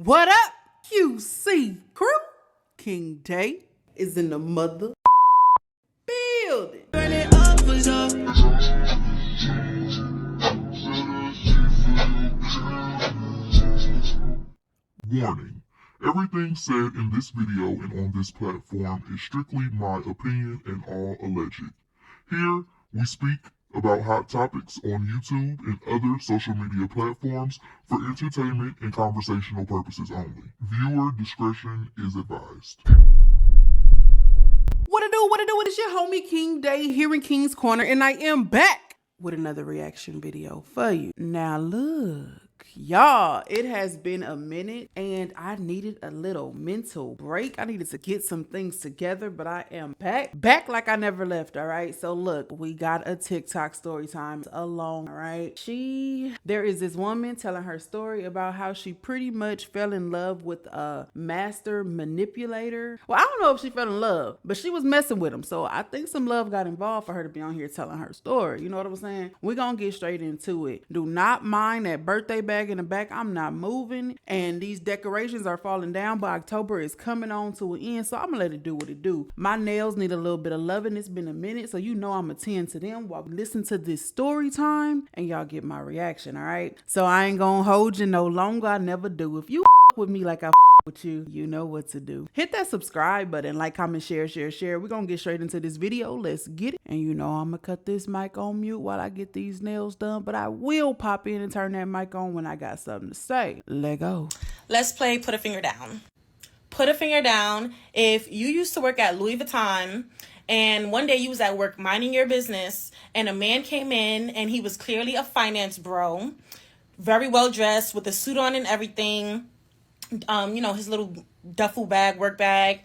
What up, QC crew? King Day is in the mother building. Warning. Everything said in this video and on this platform is strictly my opinion and all alleged. Here, we speak about hot topics on YouTube and other social media platforms for entertainment and conversational purposes only. Viewer discretion is advised. What it do? It's your homie King Day here in King's Corner, and I am back with another reaction video for you. Now look, y'all, it has been a minute and I needed a little mental break. I needed to get some things together, but I am back like I never left. All right, so look, we got a TikTok story time along. All right, there is this woman telling her story about how she pretty much fell in love with a master manipulator. Well, I don't know if she fell in love, but she was messing with him, so I think some love got involved for her to be on here telling her story. You know what I'm saying? We're gonna get straight into it. Do not mind that birthday bag in the back. I'm not moving, and these decorations are falling down, but October is coming on to an end, so I'm gonna let it do what it do. My nails need a little bit of loving. It's been a minute, so you know I'm gonna tend to them while we listen to this story time and y'all get my reaction. All right, so I ain't gonna hold you no longer. I never do. If you with me like I with you, you know what to do. Hit that subscribe button, like, comment, share. We're gonna get straight into this video. Let's get it. And you know I'm gonna cut this mic on mute while I get these nails done, but I will pop in and turn that mic on when I got something to say. Let go. Let's play Put a Finger Down. Put a finger down if you used to work at Louis Vuitton and one day you was at work minding your business and a man came in and he was clearly a finance bro, very well dressed with a suit on and everything. His little duffel bag, work bag.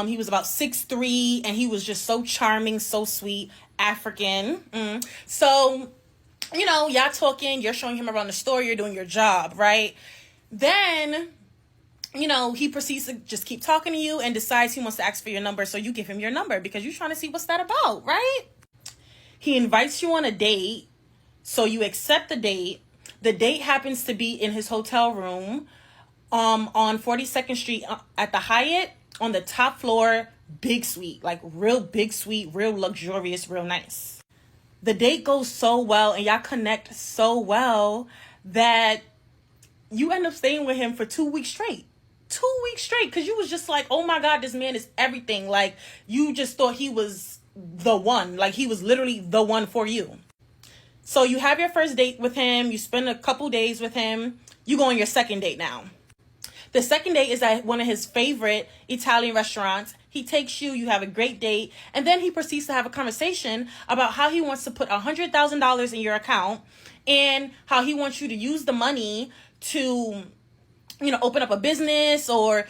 He was about 6'3", and he was just so charming, so sweet, African. So, y'all talking, you're showing him around the store, you're doing your job, right? Then, he proceeds to just keep talking to you and decides he wants to ask for your number, so you give him your number because you're trying to see what's that about, right? He invites you on a date, so you accept the date. The date happens to be in his hotel room, on 42nd Street at the Hyatt on the top floor, big suite, like real big suite, real luxurious, real nice. The date goes so well and y'all connect so well that you end up staying with him for 2 weeks straight. 2 weeks straight, because you was just like, oh my God, this man is everything. Like, you just thought he was the one. Like, he was literally the one for you. So you have your first date with him. You spend a couple days with him. You go on your second date now. The second date is at one of his favorite Italian restaurants. He takes you, you have a great date, and then he proceeds to have a conversation about how he wants to put $100,000 in your account and how he wants you to use the money to, open up a business or,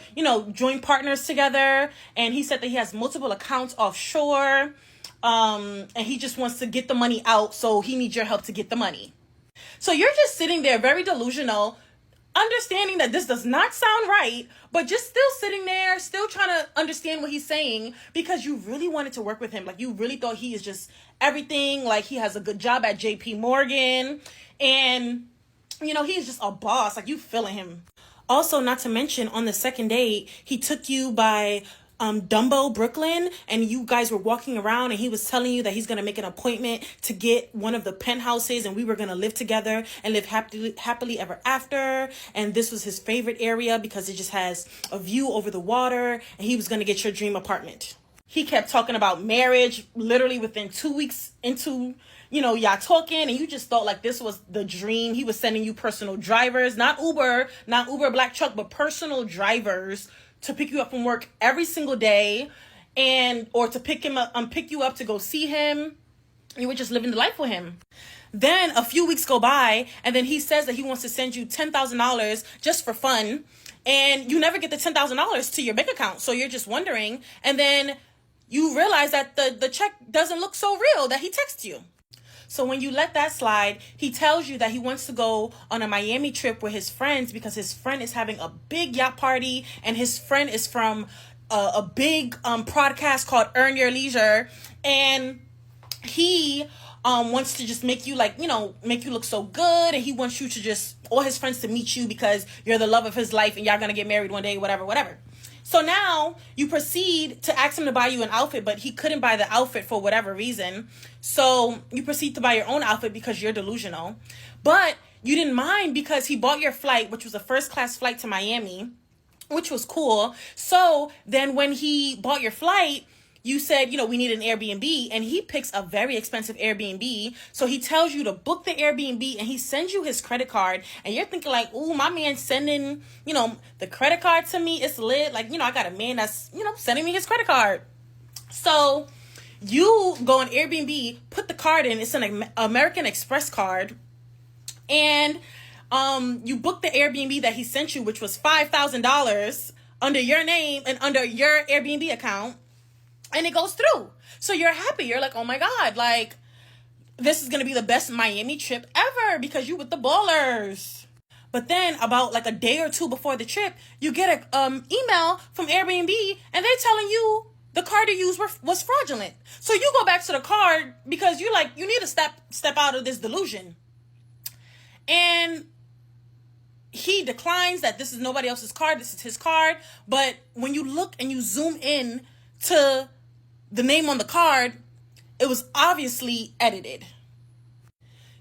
join partners together. And he said that he has multiple accounts offshore, and he just wants to get the money out, so he needs your help to get the money. So you're just sitting there very delusional, understanding that this does not sound right, but just still sitting there, still trying to understand what he's saying because you really wanted to work with him. Like, you really thought he is just everything. Like, he has a good job at JP Morgan and, he's just a boss. Like, you feeling him. Also, not to mention, on the second date, he took you by Dumbo, Brooklyn, and you guys were walking around and he was telling you that he's going to make an appointment to get one of the penthouses and we were going to live together and live happily ever after. And this was his favorite area because it just has a view over the water, and he was going to get your dream apartment. He kept talking about marriage literally within 2 weeks into, y'all talking, and you just thought like this was the dream. He was sending you personal drivers, not Uber Black Truck, but personal drivers to pick you up from work every single day, or to pick you up to go see him. You were just living the life with him. Then a few weeks go by, and then he says that he wants to send you $10,000 just for fun, and you never get the $10,000 to your bank account. So you're just wondering, and then you realize that the check doesn't look so real that he texts you. So when you let that slide, he tells you that he wants to go on a Miami trip with his friends because his friend is having a big yacht party, and his friend is from a big podcast called Earn Your Leisure, and he wants to just make you like, make you look so good, and he wants you to just, all his friends to meet you because you're the love of his life and y'all gonna get married one day, whatever. So now you proceed to ask him to buy you an outfit, but he couldn't buy the outfit for whatever reason. So you proceed to buy your own outfit because you're delusional. But you didn't mind because he bought your flight, which was a first-class flight to Miami, which was cool. So then when he bought your flight, you said, we need an Airbnb, and he picks a very expensive Airbnb. So he tells you to book the Airbnb, and he sends you his credit card, and you're thinking like, ooh, my man's sending, the credit card to me. It's lit. Like, I got a man that's, sending me his credit card. So you go on Airbnb, put the card in. It's an American Express card. And you book the Airbnb that he sent you, which was $5,000 under your name and under your Airbnb account. And it goes through. So you're happy. You're like, oh my God, like, this is going to be the best Miami trip ever because you with the ballers. But then about like a day or two before the trip, you get an email from Airbnb, and they're telling you the card you used was fraudulent. So you go back to the card because you're like, you need to step out of this delusion. And he declines that this is nobody else's card. This is his card. But when you look and you zoom in to the name on the card, it was obviously edited.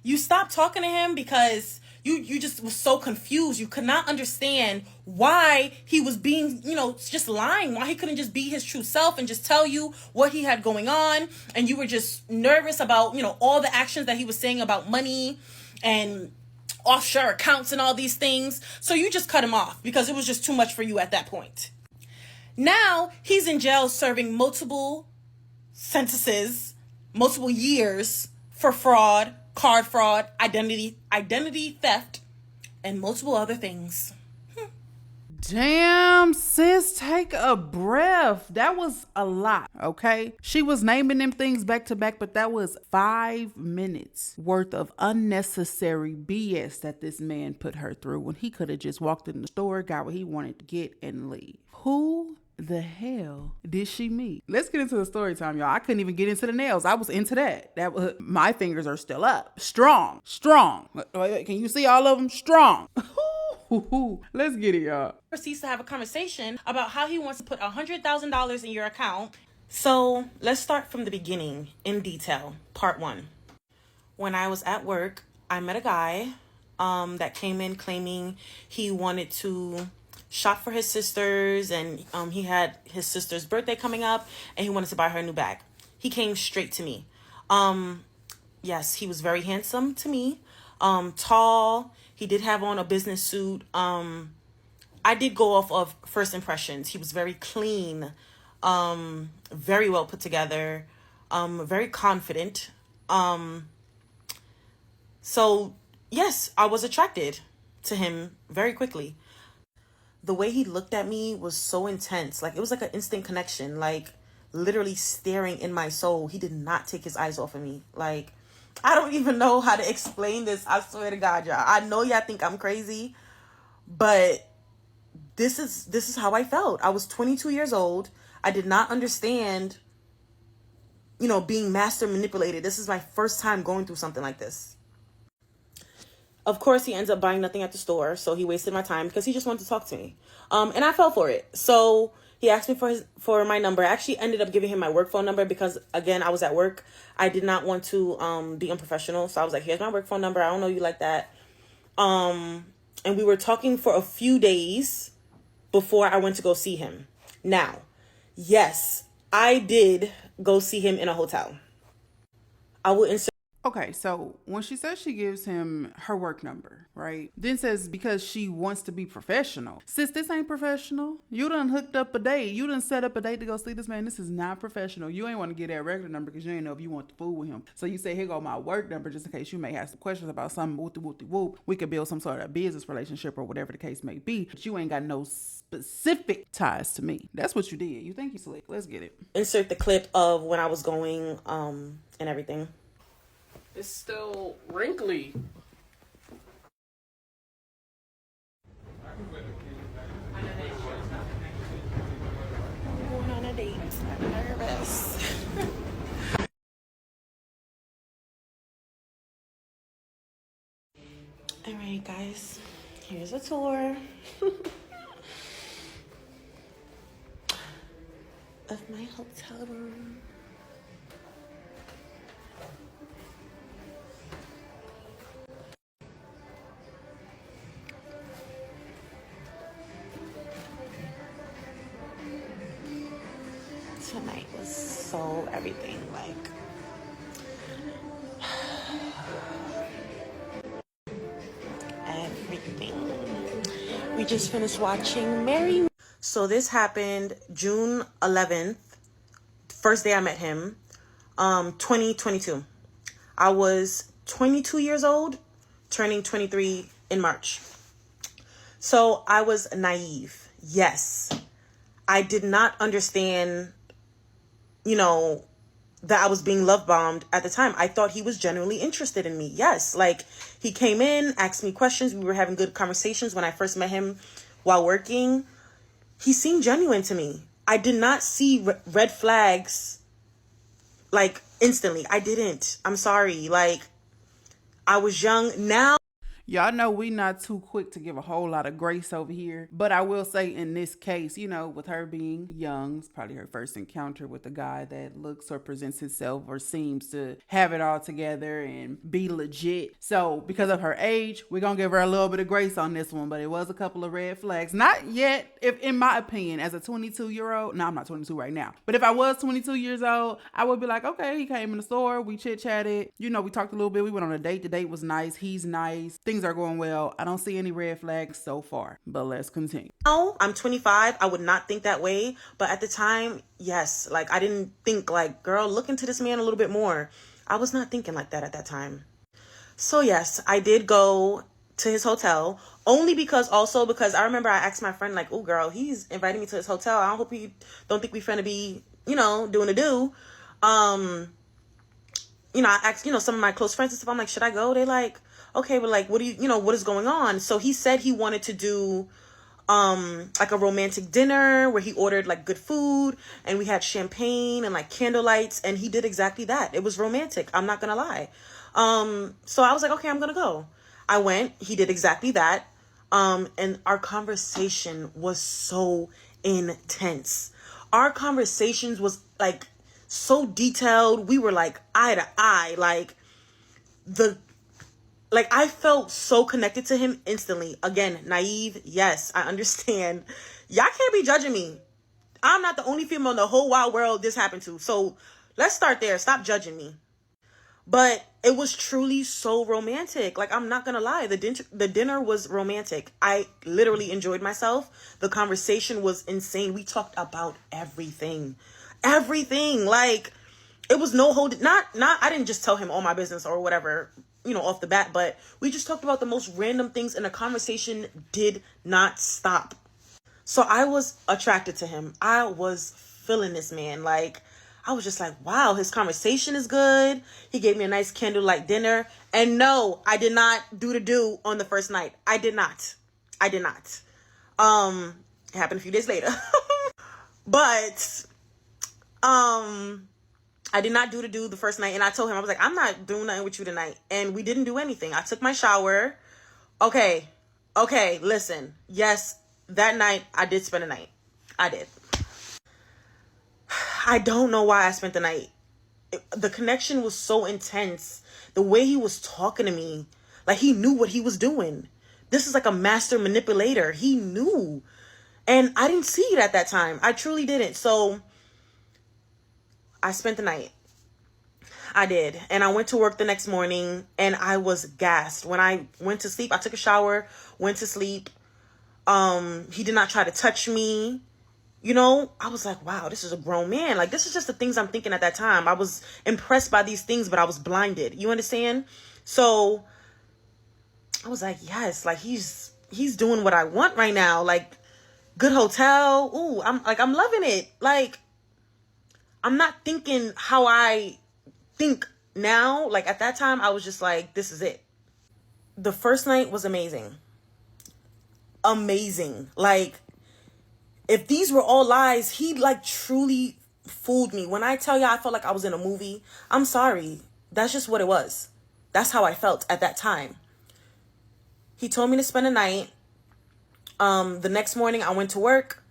You stopped talking to him because you just was so confused. You could not understand why he was being, just lying, why he couldn't just be his true self and just tell you what he had going on. And you were just nervous about, all the actions that he was saying about money and offshore accounts and all these things. So you just cut him off because it was just too much for you at that point. Now he's in jail serving multiple sentences, multiple years for fraud, card fraud, identity theft, and multiple other things. Damn, sis, take a breath. That was a lot, okay? She was naming them things back to back, but that was 5 minutes worth of unnecessary BS that this man put her through when he could have just walked in the store, got what he wanted to get, and leave. Who the hell did she meet? Let's get into the story time, y'all. I couldn't even get into the nails. I was into that. My fingers are still up. Strong. Can you see all of them? Strong. Let's get it, y'all. Proceeds to have a conversation about how he wants to put $100,000 in your account. So let's start from the beginning in detail. Part 1. When I was at work, I met a guy that came in claiming he wanted to shop for his sisters, and he had his sister's birthday coming up, and he wanted to buy her a new bag. He came straight to me. Yes, he was very handsome to me. Tall. He did have on a business suit. I did go off of first impressions. He was very clean, very well put together, very confident. So yes, I was attracted to him very quickly. The way he looked at me was so intense. Like, it was like an instant connection, like literally staring in my soul. He did not take his eyes off of me. Like, I don't even know how to explain this. I swear to God, y'all. I know y'all think I'm crazy, but this is how I felt. I was 22 years old. I did not understand, being master manipulated. This is my first time going through something like this. Of course, he ends up buying nothing at the store, so he wasted my time because he just wanted to talk to me. And I fell for it. So he asked me for my number. I actually ended up giving him my work phone number because, again, I was at work. I did not want to be unprofessional. So I was like, here's my work phone number. I don't know you like that. And we were talking for a few days before I went to go see him. Now, yes, I did go see him in a hotel. I will insert. Okay, so when she says she gives him her work number, right? Then says because she wants to be professional. Sis, this ain't professional. You done hooked up a date. You done set up a date to go see this man. This is not professional. You ain't want to get that regular number because you ain't know if you want to fool with him. So you say, here go my work number just in case you may have some questions about something. Whoop. We could build some sort of business relationship or whatever the case may be. But you ain't got no specific ties to me. That's what you did. You think you slick. Let's get it. Insert the clip of when I was going and everything. It's still wrinkly. I'm going on a date. I'm nervous. right, guys, here's a tour of my hotel room. Tonight was so everything, like everything. We just finished watching Mary. So this happened June 11th, first day I met him, 2022. I was 22 years old, turning 23 in March. So I was naive. Yes. I did not understand, that I was being love bombed at the time. I thought he was genuinely interested in me. Yes. Like, he came in, asked me questions. We were having good conversations when I first met him while working. He seemed genuine to me. I did not see red flags, like, instantly. I didn't. I'm sorry. Like, I was young. Now, Y'all know we not too quick to give a whole lot of grace over here. But I will say in this case, with her being young, it's probably her first encounter with a guy that looks or presents himself or seems to have it all together and be legit. So because of her age, we're going to give her a little bit of grace on this one. But it was a couple of red flags. Not yet, if in my opinion, as a 22-year-old. No, I'm not 22 right now. But if I was 22 years old, I would be like, okay, he came in the store. We chit-chatted. We talked a little bit. We went on a date. The date was nice. He's nice. Things are going well. I don't see any red flags so far, but let's continue. now I'm 25. I would not think that way. But at the time, yes, like I didn't think like, girl, look into this man a little bit more. I was not thinking like that at that time. So yes, I did go to his hotel only because I remember I asked my friend like, oh girl, he's inviting me to his hotel. I hope he don't think we finna be, doing a do. I asked, some of my close friends and stuff. I'm like, should I go? They like, okay, but like, what do you, what is going on? So he said he wanted to do, like a romantic dinner where he ordered like good food and we had champagne and like candlelights, and he did exactly that. It was romantic. I'm not gonna lie. So I was like, okay, I'm gonna go. I went, he did exactly that. And our conversation was so intense. Our conversations was like so detailed. We were like eye to eye, I felt so connected to him instantly. Again, naive. Yes, I understand. Y'all can't be judging me. I'm not the only female in the whole wide world this happened to. So let's start there. Stop judging me. But it was truly so romantic. Like, I'm not going to lie. The dinner was romantic. I literally enjoyed myself. The conversation was insane. We talked about everything. Everything. Like, it was no hold. I didn't just tell him all my business or whatever, off the bat, but we just talked about the most random things and the conversation did not stop. So I was attracted to him. I was feeling this man. Like, I was just like, wow, his conversation is good. He gave me a nice candlelight dinner. And no, I did not do the do on the first night. I did not. It happened a few days later. But, I did not do the first night. And I told him, I was like, I'm not doing nothing with you tonight. And we didn't do anything. I took my shower. Okay, listen. Yes, that night I did spend a night. I did. I don't know why I spent the night. The connection was so intense. The way he was talking to me, like he knew what he was doing. This is like a master manipulator. He knew. And I didn't see it at that time. I truly didn't. So I spent the night. I did. And I went to work the next morning and I was gassed. When I went to sleep, I took a shower, went to sleep. He did not try to touch me. I was like, wow, this is a grown man. Like, this is just the things I'm thinking at that time. I was impressed by these things, but I was blinded. You understand? So I was like, yes, like he's doing what I want right now. Like, good hotel. Ooh, I'm loving it. Like, I'm not thinking how I think now. Like, at that time, I was just like, this is it. The first night was amazing. Amazing. Like, if these were all lies, he like truly fooled me. When I tell you I felt like I was in a movie, I'm sorry. That's just what it was. That's how I felt at that time. He told me to spend the night. The next morning I went to work.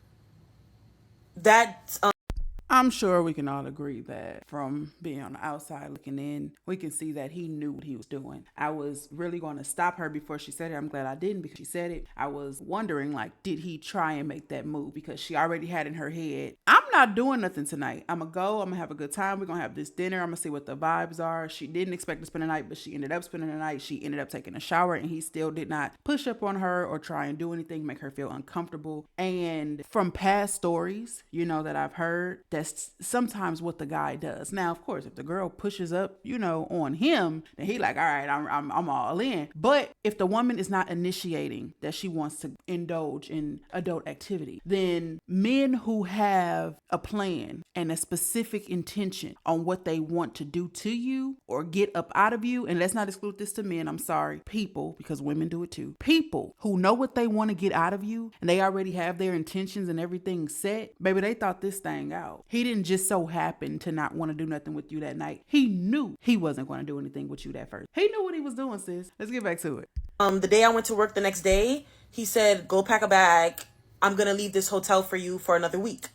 I'm sure we can all agree that from being on the outside looking in, we can see that he knew what he was doing. I was really going to stop her before she said it. I'm glad I didn't, because she said it. I was wondering, like, did he try and make that move? Because she already had in her head, I'm not doing nothing tonight. I'm going to go. I'm going to have a good time. We're going to have this dinner. I'm going to see what the vibes are. She didn't expect to spend the night, but she ended up spending the night. She ended up taking a shower, and he still did not push up on her or try and do anything, make her feel uncomfortable. And from past stories, you know, that I've heard, that's sometimes what the guy does. Now, of course, if the girl pushes up, you know, on him, then he like, all right, I'm all in. But if the woman is not initiating that she wants to indulge in adult activity, then men who have a plan and a specific intention on what they want to do to you or get up out of you, and let's not exclude this to men, I'm sorry, people, because women do it too. People who know what they want to get out of you and they already have their intentions and everything set, baby, they thought this thing out. He didn't just so happen to not want to do nothing with you that night. He knew he wasn't going to do anything with you that first. He knew what he was doing, sis. Let's get back to it. The day I went to work the next day, he said, go pack a bag. I'm going to leave this hotel for you for another week.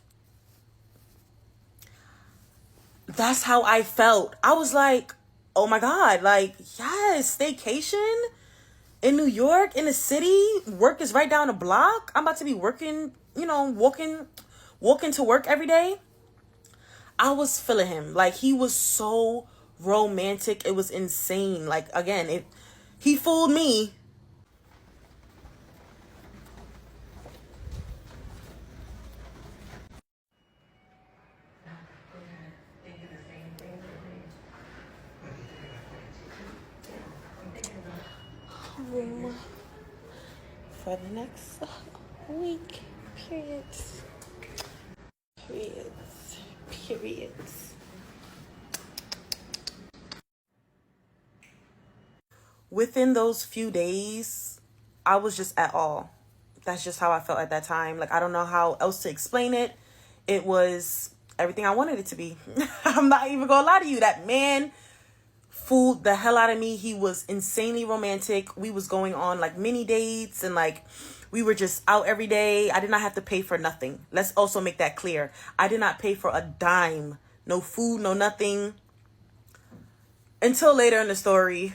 That's how I felt. I was like, oh my God, like, yes, staycation in New York, in the city. Work is right down the block. I'm about to be working, you know, walking to work every day. I was feeling him. Like, he was so romantic. It was insane. Like, again, he fooled me. For the next week. Periods. Within those few days, I was just at all. That's just how I felt at that time. Like, I don't know how else to explain it. It was everything I wanted it to be. I'm not even gonna lie to you. That man fooled the hell out of me. He was insanely romantic. We was going on like mini dates and like we were just out every day. I did not have to pay for nothing. Let's also make that clear. I did not pay for a dime. No food, no nothing. Until later in the story.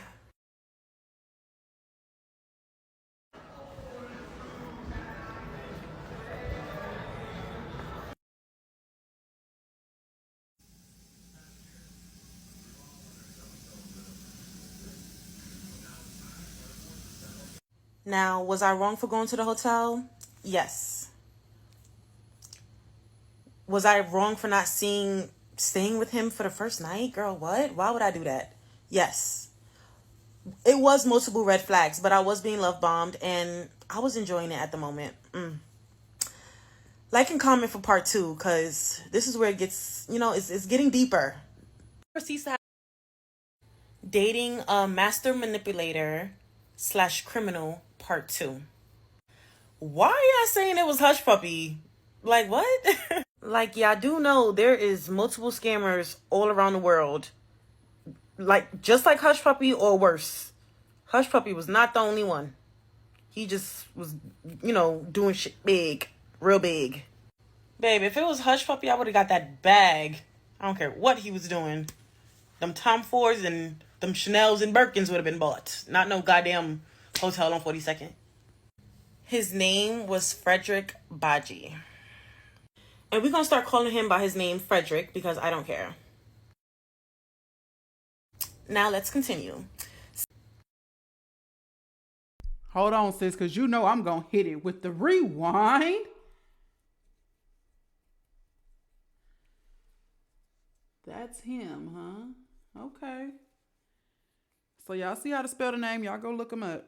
Now, was I wrong for going to the hotel? Yes. Was I wrong for not staying with him for the first night? Girl, what? Why would I do that? Yes. It was multiple red flags, but I was being love bombed and I was enjoying it at the moment. Like and comment for part 2, because this is where it gets, you know, it's getting deeper. Dating a master manipulator / criminal part 2. Why are y'all saying it was Hushpuppi? Like, what? Like, y'all do know there is multiple scammers all around the world. Like, just like Hushpuppi or worse. Hushpuppi was not the only one. He just was, you know, doing shit big. Real big. Babe, if it was Hushpuppi, I would have got that bag. I don't care what he was doing. Them Tom Fords and them Chanels and Birkins would have been bought. Not no goddamn hotel on 42nd. His name was Frederick Baji. And we're going to start calling him by his name, Frederick, because I don't care. Now let's continue. Hold on, sis, because you know I'm going to hit it with the rewind. That's him, huh? Okay. So y'all see how to spell the name? Y'all go look him up.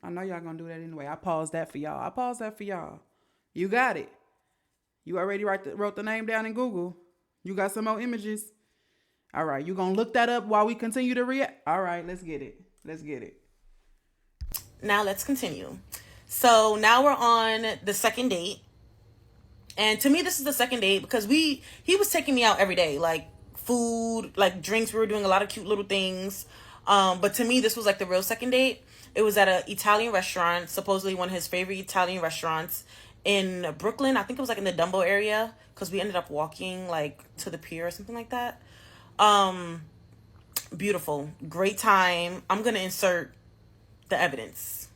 I know y'all going to do that anyway. I paused that for y'all. You got it. You already wrote the name down in Google. You got some more images. All right. You going to look that up while we continue to react? All right. Let's get it. Now let's continue. So now we're on the second date. And to me, this is the second date because he was taking me out every day. Like food, like drinks. We were doing a lot of cute little things. But to me, this was like the real second date It was at an Italian restaurant, supposedly one of his favorite Italian restaurants in Brooklyn. I think it was like in the Dumbo area, because we ended up walking like to the pier or something like that. Beautiful, great time. I'm gonna insert the evidence.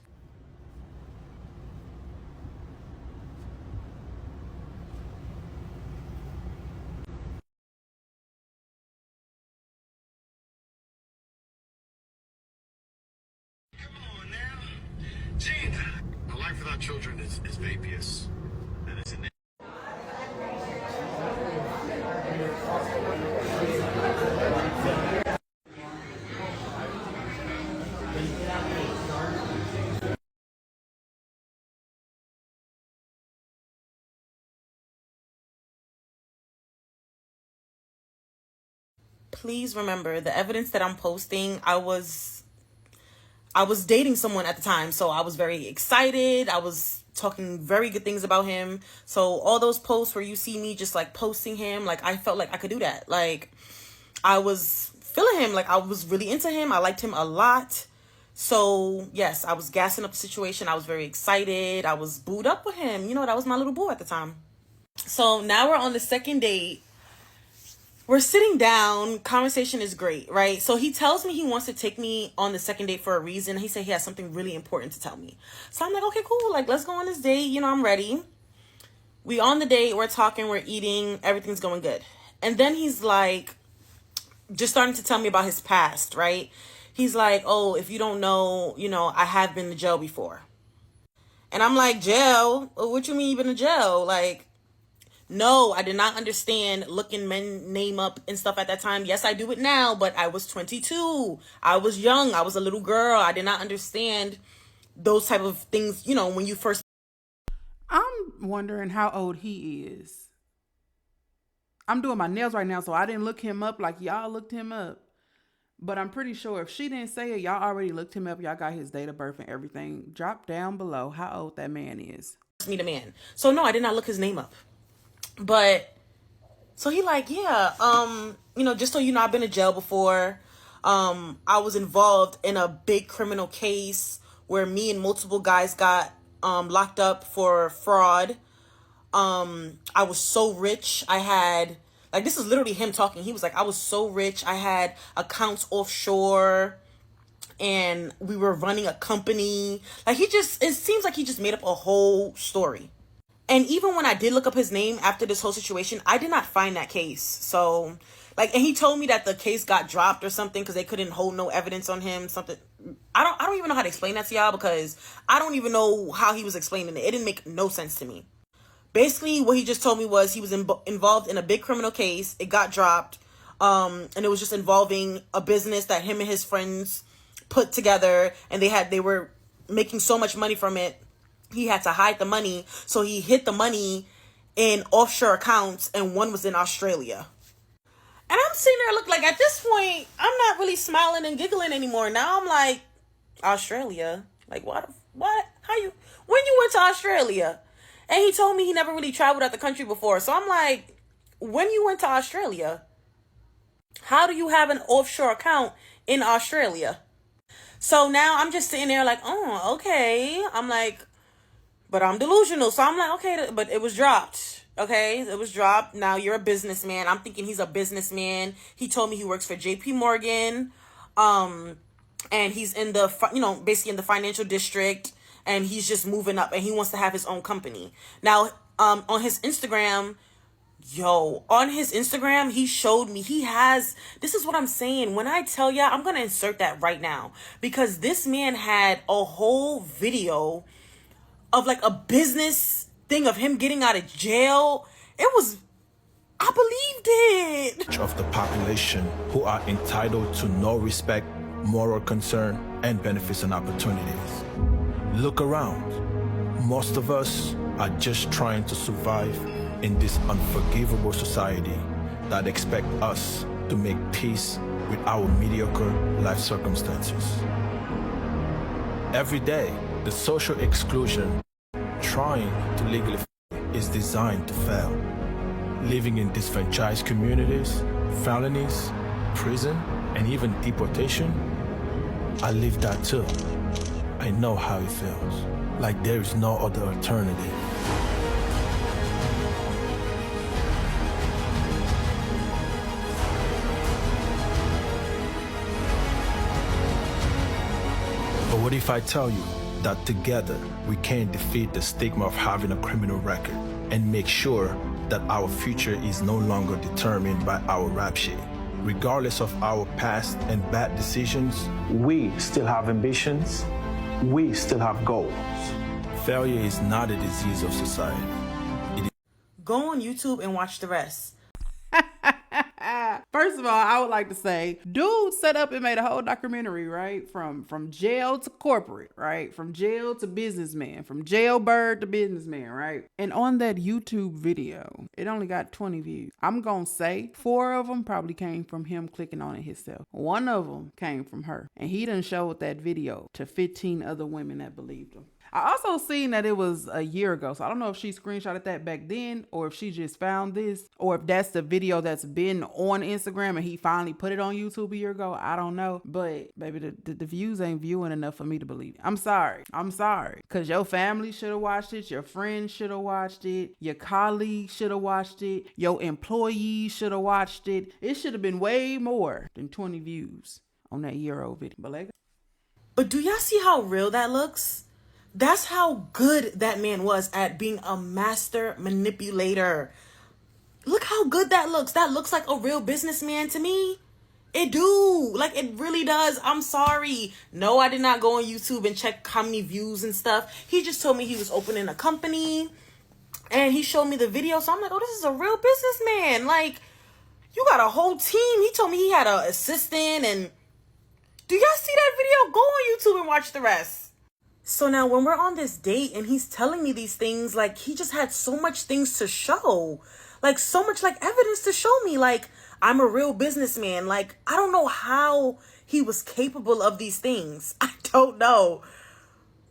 Gina, a life without children is vapious. And it's an Please remember, the evidence that I'm posting, I was dating someone at the time, so I was very excited. I was talking very good things about him. So all those posts where you see me just like posting him, like I felt like I could do that. Like I was feeling him, like I was really into him. I liked him a lot. So yes, I was gassing up the situation. I was very excited. I was booed up with him. You know, that was my little boo at the time. So now we're on the second date. We're sitting down. Conversation is great, right? So he tells me he wants to take me on the second date for a reason. He said he has something really important to tell me. So I'm like, okay, cool. Like, let's go on this date. You know, I'm ready. We on the date. We're talking. We're eating. Everything's going good. And then he's like, just starting to tell me about his past, right? He's like, oh, if you don't know, you know, I have been to jail before. And I'm like, jail? What you mean you've been to jail? Like, no, I did not understand looking men name up and stuff at that time. Yes, I do it now, but I was 22. I was young. I was a little girl. I did not understand those type of things, you know, when you first. I'm wondering how old he is. I'm doing my nails right now, so I didn't look him up like y'all looked him up. But I'm pretty sure if she didn't say it, y'all already looked him up. Y'all got his date of birth and everything. Drop down below how old that man is. Meet a man. So no, I did not look his name up. But so he like, yeah, you know, just so you know, I've been to jail before. I was involved in a big criminal case where me and multiple guys got locked up for fraud. I was so rich. I had, like, this is literally him talking. He was like, I was so rich. I had accounts offshore and we were running a company. Like, it seems like he just made up a whole story. And even when I did look up his name after this whole situation, I did not find that case. So, like, and he told me that the case got dropped or something because they couldn't hold no evidence on him. Something. I don't even know how to explain that to y'all because I don't even know how he was explaining it. It didn't make no sense to me. Basically, what he just told me was he was involved in a big criminal case. It got dropped. And it was just involving a business that him and his friends put together. And they were making so much money from it. He had to hide the money, so he hid the money in offshore accounts, and one was in Australia. And I'm sitting there, look, like, at this point, I'm not really smiling and giggling anymore. Now I'm like, Australia? Like, what? When you went to Australia? And he told me he never really traveled out the country before. So I'm like, when you went to Australia, how do you have an offshore account in Australia? So now I'm just sitting there like, oh, okay. I'm like, but I'm delusional. So I'm like, okay, but it was dropped. Okay, it was dropped. Now you're a businessman. I'm thinking he's a businessman. He told me he works for JP Morgan. And he's in the, basically in the financial district. And he's just moving up and he wants to have his own company. Now, on his Instagram, he showed me, this is what I'm saying. When I tell y'all, I'm going to insert that right now. Because this man had a whole video of like a business thing of him getting out of jail. I believed it. Of the population who are entitled to no respect, moral concern, and benefits and opportunities. Look around. Most of us are just trying to survive in this unforgivable society that expects us to make peace with our mediocre life circumstances. Every day, the social exclusion trying to legally is designed to fail. Living in disfranchised communities, felonies, prison, and even deportation, I lived that too. I know how it feels, like there is no other alternative. But what if I tell you that together we can defeat the stigma of having a criminal record and make sure that our future is no longer determined by our rap sheet? Regardless of our past and bad decisions, we still have ambitions, we still have goals. Failure is not a disease of society. Go on YouTube and watch the rest. First of all, I would like to say, dude set up and made a whole documentary, right? From jail to corporate, right? From jail to businessman, from jailbird to businessman, right? And on that YouTube video, it only got 20 views. I'm gonna say 4 of them probably came from him clicking on it himself. 1 of them came from her. And he done showed that video to 15 other women that believed him. I also seen that it was a year ago, so I don't know if she screenshotted that back then or if she just found this or if that's the video that's been on Instagram and he finally put it on YouTube a year ago. I don't know, but baby, the views ain't viewing enough for me to believe it. I'm sorry, because your family should have watched it, your friends should have watched it, your colleagues should have watched it, your employees should have watched it. It should have been way more than 20 views on that year-old video. But do y'all see how real that looks? That's how good that man was at being a master manipulator. Look how good that looks. That looks like a real businessman to me. It do. Like, it really does. I'm sorry. No, I did not go on YouTube and check how many views and stuff. He just told me he was opening a company and he showed me the video. So I'm like, oh, this is a real businessman. Like, you got a whole team. He told me he had an assistant. And do y'all see that video? Go on YouTube and watch the rest. So now when we're on this date and he's telling me these things, like, he just had so much things to show, like so much like evidence to show me, like, I'm a real businessman. Like, I don't know how he was capable of these things. I don't know,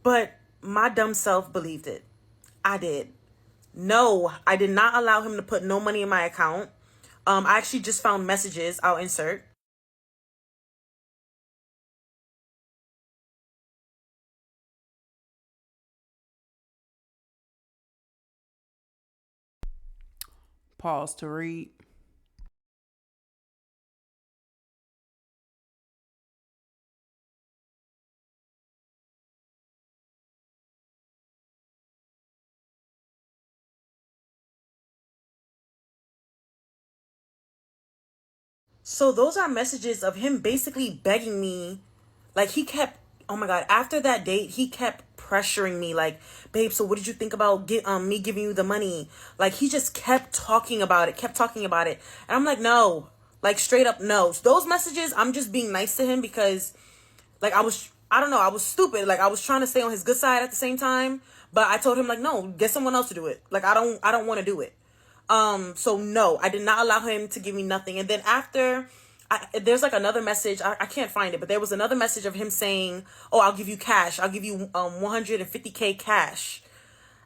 but my dumb self believed it. I did. No, I did not allow him to put no money in my account. I actually just found messages. I'll insert. Pause to read. So those are messages of him basically begging me. Like, he kept, oh my God, after that date, he kept pressuring me, like, babe, so what did you think about me giving you the money? Like, he just kept talking about it. And I'm like, no, like, straight up no. So those messages, I'm just being nice to him because, like, I was stupid. Like, I was trying to stay on his good side at the same time, but I told him, like, no, get someone else to do it. Like, I don't want to do it. So no, I did not allow him to give me nothing. And then after, there's like another message. I can't find it, but there was another message of him saying, oh, I'll give you cash. I'll give you 150K cash.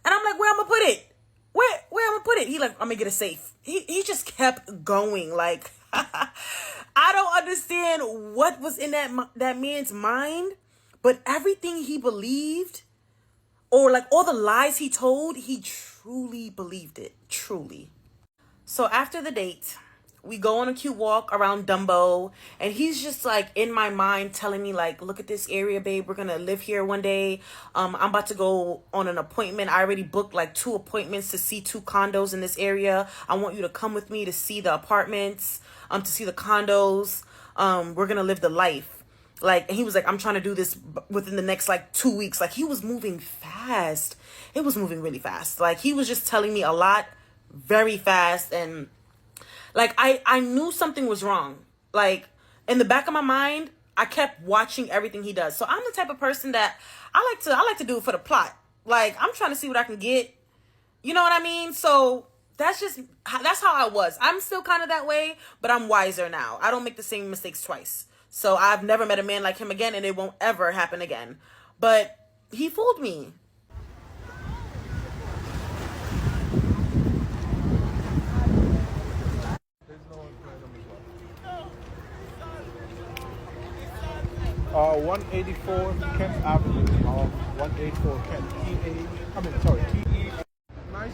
And I'm like, where I'm gonna put it? Where I'm gonna put it? He like, I'm gonna get a safe. He just kept going. Like, I don't understand what was in that man's mind, but everything he believed, or like all the lies he told, he truly believed it. Truly. So after the date, we go on a cute walk around Dumbo, and he's just like in my mind telling me, like, look at this area, babe. We're gonna live here one day. I'm about to go on an appointment. I already booked like 2 appointments to see 2 condos in this area. I want you to come with me to see the apartments, to see the condos. We're gonna live the life. Like, and he was like, I'm trying to do this within the next like 2 weeks. Like, he was moving fast. It was moving really fast. Like, he was just telling me a lot very fast. And like, I knew something was wrong. Like, in the back of my mind, I kept watching everything he does. So I'm the type of person that I like to do it for the plot. Like, I'm trying to see what I can get. You know what I mean? So that's how I was. I'm still kind of that way, but I'm wiser now. I don't make the same mistakes twice. So I've never met a man like him again, and it won't ever happen again. But he fooled me. Uh, 184 Kent Avenue. 184 Cat TE. Nice.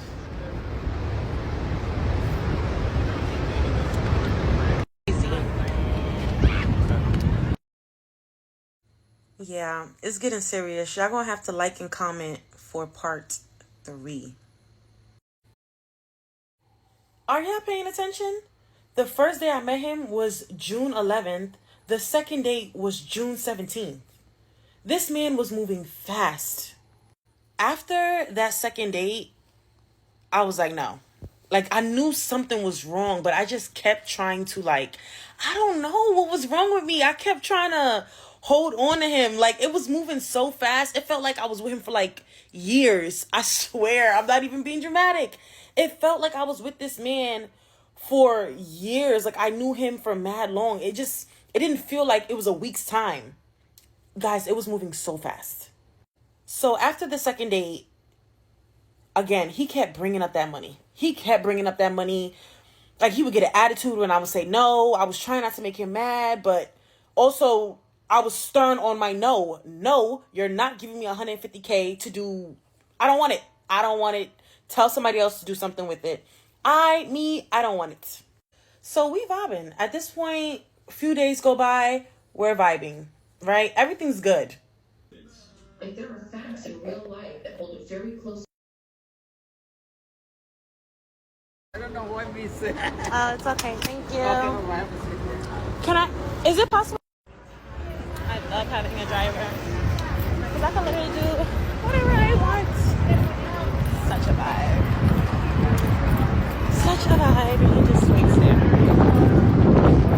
Yeah, it's getting serious. Y'all gonna have to like and comment for part 3. Are y'all paying attention? The first day I met him was June 11th. The second date was June 17th. This man was moving fast. After that second date, I was like, no. Like, I knew something was wrong, but I just kept trying to, like, I don't know what was wrong with me. I kept trying to hold on to him. Like, it was moving so fast. It felt like I was with him for, like, years. I swear, I'm not even being dramatic. It felt like I was with this man for years. Like, I knew him for mad long. It didn't feel like it was a week's time. Guys, it was moving so fast. So after the second date, again, he kept bringing up that money. Like, he would get an attitude when I would say no. I was trying not to make him mad, but also I was stern on my no. No, you're not giving me $150K to do. I don't want it. Tell somebody else to do something with it. I don't want it. So we vibing. At this point, a few days go by, we're vibing, right? Everything's good. Like, there are facts in real life that hold a very close. I don't know what we said. It's okay. Thank you. Okay, Is it possible? I love having a driver. Because I can literally do whatever I want. Such a vibe. He just waits there.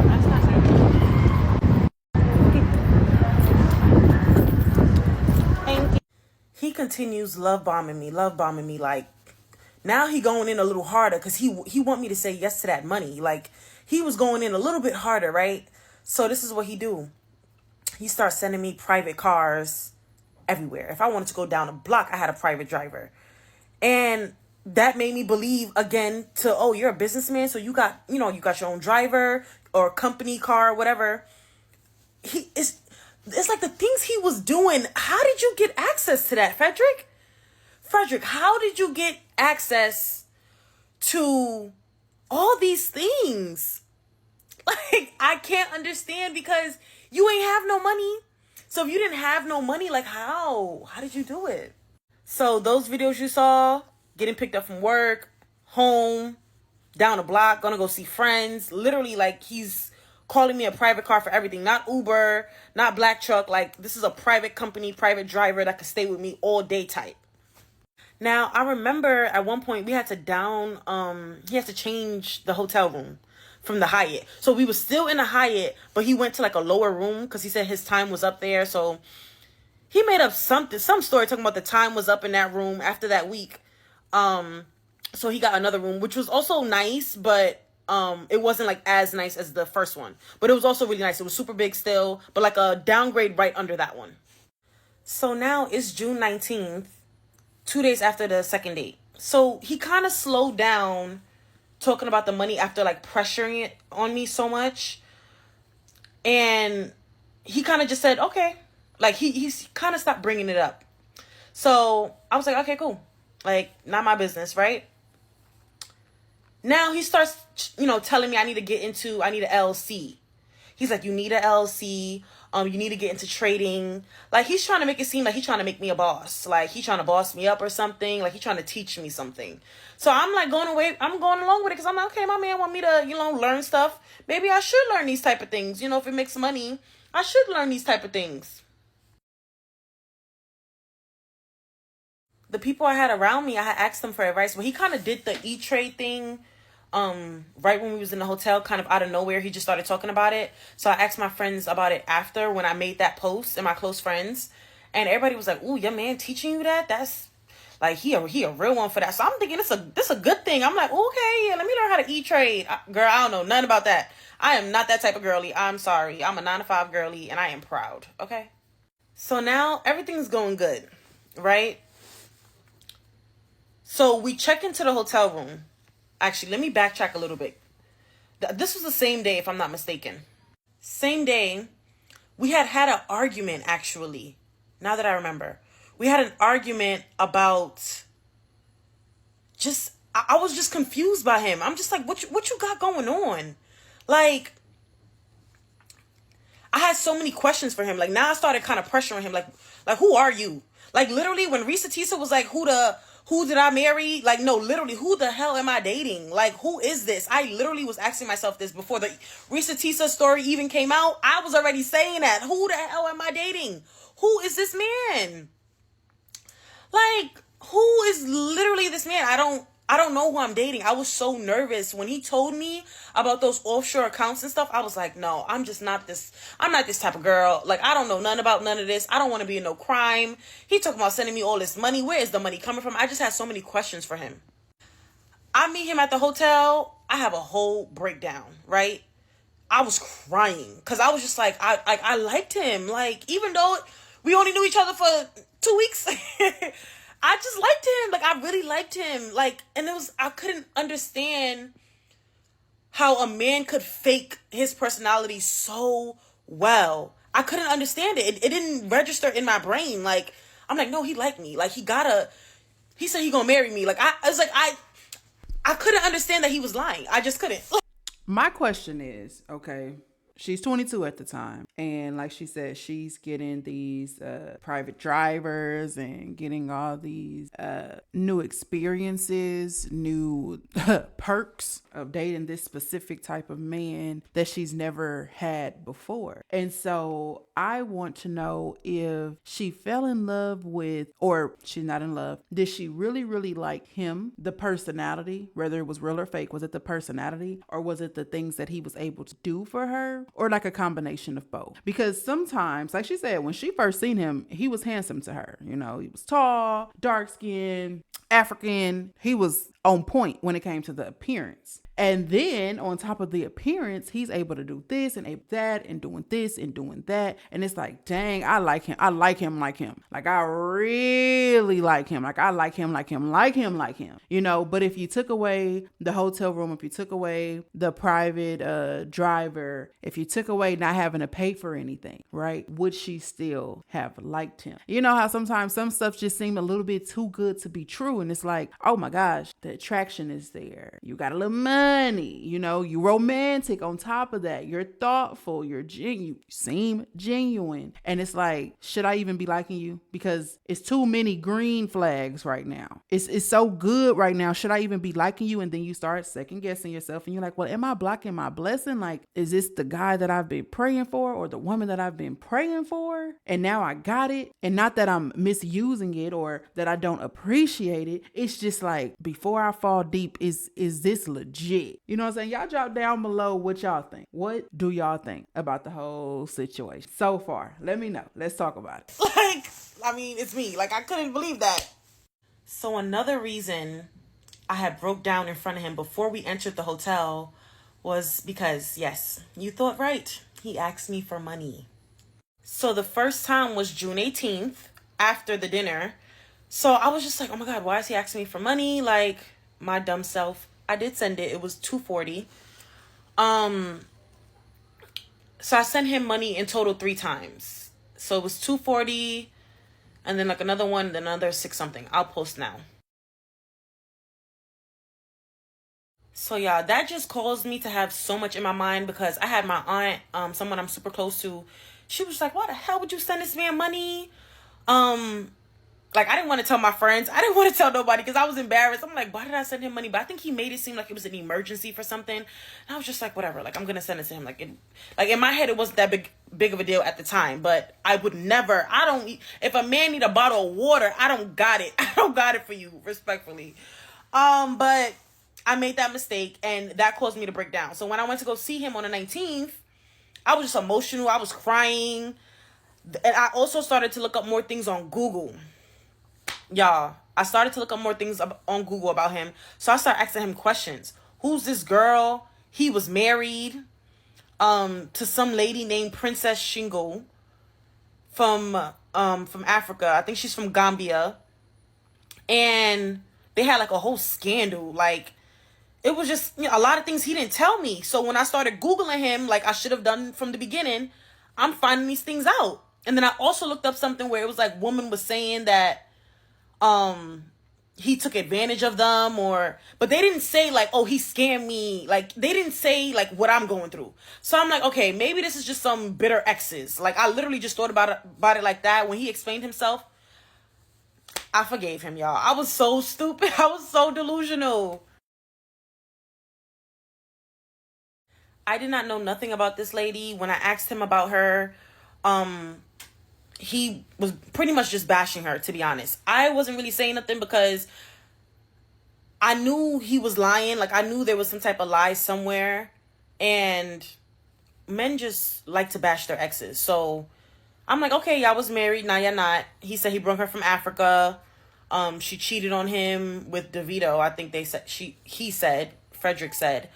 That's not Thank you. He continues love bombing me. Like, now he going in a little harder because he want me to say yes to that money. Like, he was going in a little bit harder, right? So this is what he do. He starts sending me private cars everywhere. If I wanted to go down a block, I had a private driver. And that made me believe again oh, you're a businessman, so you got your own driver or company car, whatever. It's like the things he was doing. How did you get access to that, Frederick? How did you get access to all these things? Like, I can't understand because you ain't have no money. So if you didn't have no money, like, how did you do it? So those videos you saw, getting picked up from work, home, down a block, gonna go see friends, literally, like, he's calling me a private car for everything, not Uber, not Black Truck. Like, this is a private company, private driver that could stay with me all day type. Now, I remember at one point we had to he had to change the hotel room from the Hyatt. So we were still in the Hyatt, but he went to like a lower room because he said his time was up there. So he made up some story talking about the time was up in that room after that week. So he got another room, which was also nice, but it wasn't like as nice as the first one. But it was also really nice. It was super big still, but like a downgrade right under that one. So now it's June 19th. 2 days after the second date. So he kind of slowed down talking about the money after like pressuring it on me so much. And he kind of just said, okay. Like he's kind of stopped bringing it up. So I was like, okay, cool. Like, not my business, right? Now he starts, telling me I need an LLC. He's like, you need an LLC. You need to get into trading. Like, he's trying to make it seem like he's trying to make me a boss. Like, he's trying to boss me up or something. Like, he's trying to teach me something. So I'm like I'm going along with it because I'm like, okay, my man want me to, learn stuff. Maybe I should learn these type of things. If it makes money, I should learn these type of things. The people I had around me, I had asked them for advice. But he kind of did the E-Trade thing. Right when we was in the hotel, kind of out of nowhere, he just started talking about it. So I asked my friends about it after when I made that post, and my close friends, and everybody was like, "Ooh, your man teaching you that? That's like he a real one for that." So I'm thinking this a good thing. I'm like, okay, yeah, let me learn how to E-Trade. Girl, I don't know nothing about that. I am not that type of girly. I'm sorry. I'm a 9-to-5 girly, and I am proud. Okay. So now everything's going good, right? So we check into the hotel room. Actually, let me backtrack a little bit. This was the same day, if I'm not mistaken. Same day, we had an argument, actually. Now that I remember. we had an argument about just, I was just confused by him. I'm just like, what you got going on? Like, I had so many questions for him. Like, now I started kind of pressuring him. Like who are you? Like, literally, when Risa Tisa was like, who did I marry? Like, no, literally, who the hell am I dating? Like, who is this? I literally was asking myself this before the Risa Tisa story even came out. I was already saying that. Who the hell am I dating? Who is this man? Like, who is literally this man? I don't know who I'm dating. I was so nervous when he told me about those offshore accounts and stuff. I was like, no, I'm not this type of girl. Like, I don't know nothing about none of this. I don't want to be in no crime. He talking about sending me all this money. Where is the money coming from? I just had so many questions for him. I meet him at the hotel. I have a whole breakdown, right? I was crying because I was just like, I liked him. Like, even though we only knew each other for 2 weeks, I just liked him. Like, I really liked him. Like, and I couldn't understand how a man could fake his personality so well. I couldn't understand it. It didn't register in my brain. Like, I'm like, no, he liked me. Like, he said he gonna marry me. Like, I was like, I couldn't understand that he was lying. I just couldn't. My question is, okay, she's 22 at the time. And like she said, she's getting these private drivers and getting all these new experiences, new perks of dating this specific type of man that she's never had before. And so I want to know if she fell in love with, or she's not in love, did she really, really like him, the personality, whether it was real or fake? Was it the personality, or was it the things that he was able to do for her, or like a combination of both? Because sometimes, like she said, when she first seen him, he was handsome to her. You know, he was tall, dark skinned, African. He was on point when it came to the appearance. And then on top of the appearance, he's able to do this and that and doing this and doing that. And it's like, dang, I like him. I like him like him. Like, I really like him. Like, I like him like him like him like him. You know, but if you took away the hotel room, if you took away the private driver, if you took away not having to pay for anything, right, would she still have liked him? You know how sometimes some stuff just seems a little bit too good to be true. And it's like, oh my gosh, the attraction is there. You got a little money, you know, you romantic on top of that. You're thoughtful. You seem genuine. And it's like, should I even be liking you? Because it's too many green flags right now. It's so good right now. Should I even be liking you? And then you start second guessing yourself and you're like, well, am I blocking my blessing? Like, is this the guy that I've been praying for, or the woman that I've been praying for? And now I got it. And not that I'm misusing it or that I don't appreciate it. It's just like, before I fall deep, is this legit? You know what I'm saying? Y'all drop down below what y'all think. What do y'all think about the whole situation so far? Let me know. Let's talk about it. Like, I mean, it's me. Like, I couldn't believe that. So another reason I had broke down in front of him before we entered the hotel was because, yes, you thought right. He asked me for money. So the first time was June 18th after the dinner. So I was just like, oh my God, why is he asking me for money? Like, my dumb self. I did send it. It was $240. So I sent him money in total 3 times. So it was $240, and then like another one, then another 6 something. I'll post now. So yeah, that just caused me to have so much in my mind, because I had my aunt, someone I'm super close to. She was like, why the hell would you send this man money? Like, I didn't want to tell my friends. I didn't want to tell nobody because I was embarrassed. I'm like, why did I send him money? But I think he made it seem like it was an emergency for something. And I was just like, whatever. Like, I'm going to send it to him. Like, in my head, it wasn't that big of a deal at the time. But I would never. If a man need a bottle of water, I don't got it. I don't got it for you, respectfully. But I made that mistake, and that caused me to break down. So when I went to go see him on the 19th, I was just emotional. I was crying. And I also started to look up more things on Google. Y'all, I started to look up more things on Google about him. So I started asking him questions. Who's this girl? He was married to some lady named Princess Shingo from Africa. I think she's from Gambia. And they had like a whole scandal. Like, it was just, you know, a lot of things he didn't tell me. So when I started Googling him, like I should have done from the beginning, I'm finding these things out. And then I also looked up something where it was like woman was saying that he took advantage of them, but they didn't say like, oh, he scammed me. Like they didn't say like what I'm going through. So I'm like, okay, maybe this is just some bitter exes. Like I literally just thought about it like that when he explained himself. I forgave him, y'all. I was so stupid. I was so delusional. I did not know nothing about this lady. When I asked him about her, he was pretty much just bashing her, to be honest. I wasn't really saying nothing because I knew he was lying. Like, I knew there was some type of lie somewhere. And men just like to bash their exes. So I'm like, okay, y'all was married. Now y'all not. He said he brought her from Africa. She cheated on him with DeVito. I think Frederick said.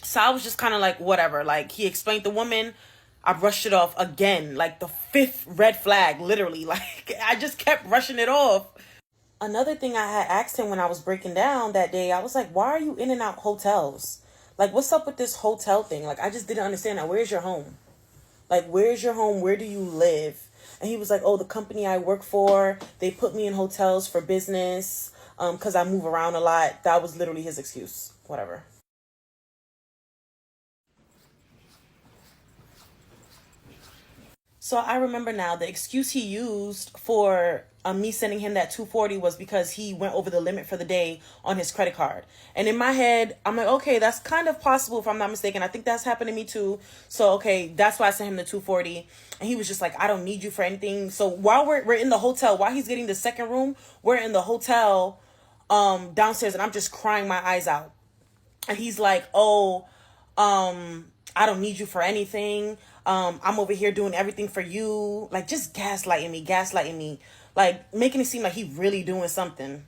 So I was just kind of like, whatever. Like, he explained the woman. I brushed it off again. Like, the 5th red flag, literally. Like, I just kept brushing it off. Another thing I had asked him when I was breaking down that day, I was like, why are you in and out hotels? Like, what's up with this hotel thing? Like, I just didn't understand that. Where's your home? Like, where's your home? Where do you live? And he was like, oh, the company I work for, they put me in hotels for business because I move around a lot. That was literally his excuse. Whatever. So I remember now the excuse he used for me sending him that $240 was because he went over the limit for the day on his credit card. And in my head, I'm like, okay, that's kind of possible if I'm not mistaken. I think that's happened to me too. So, okay, that's why I sent him the $240. And he was just like, I don't need you for anything. So while we're in the hotel, while he's getting the second room, we're in the hotel downstairs and I'm just crying my eyes out. And he's like, oh, I don't need you for anything. I'm over here doing everything for you. Like, just gaslighting me. Like, making it seem like he really doing something.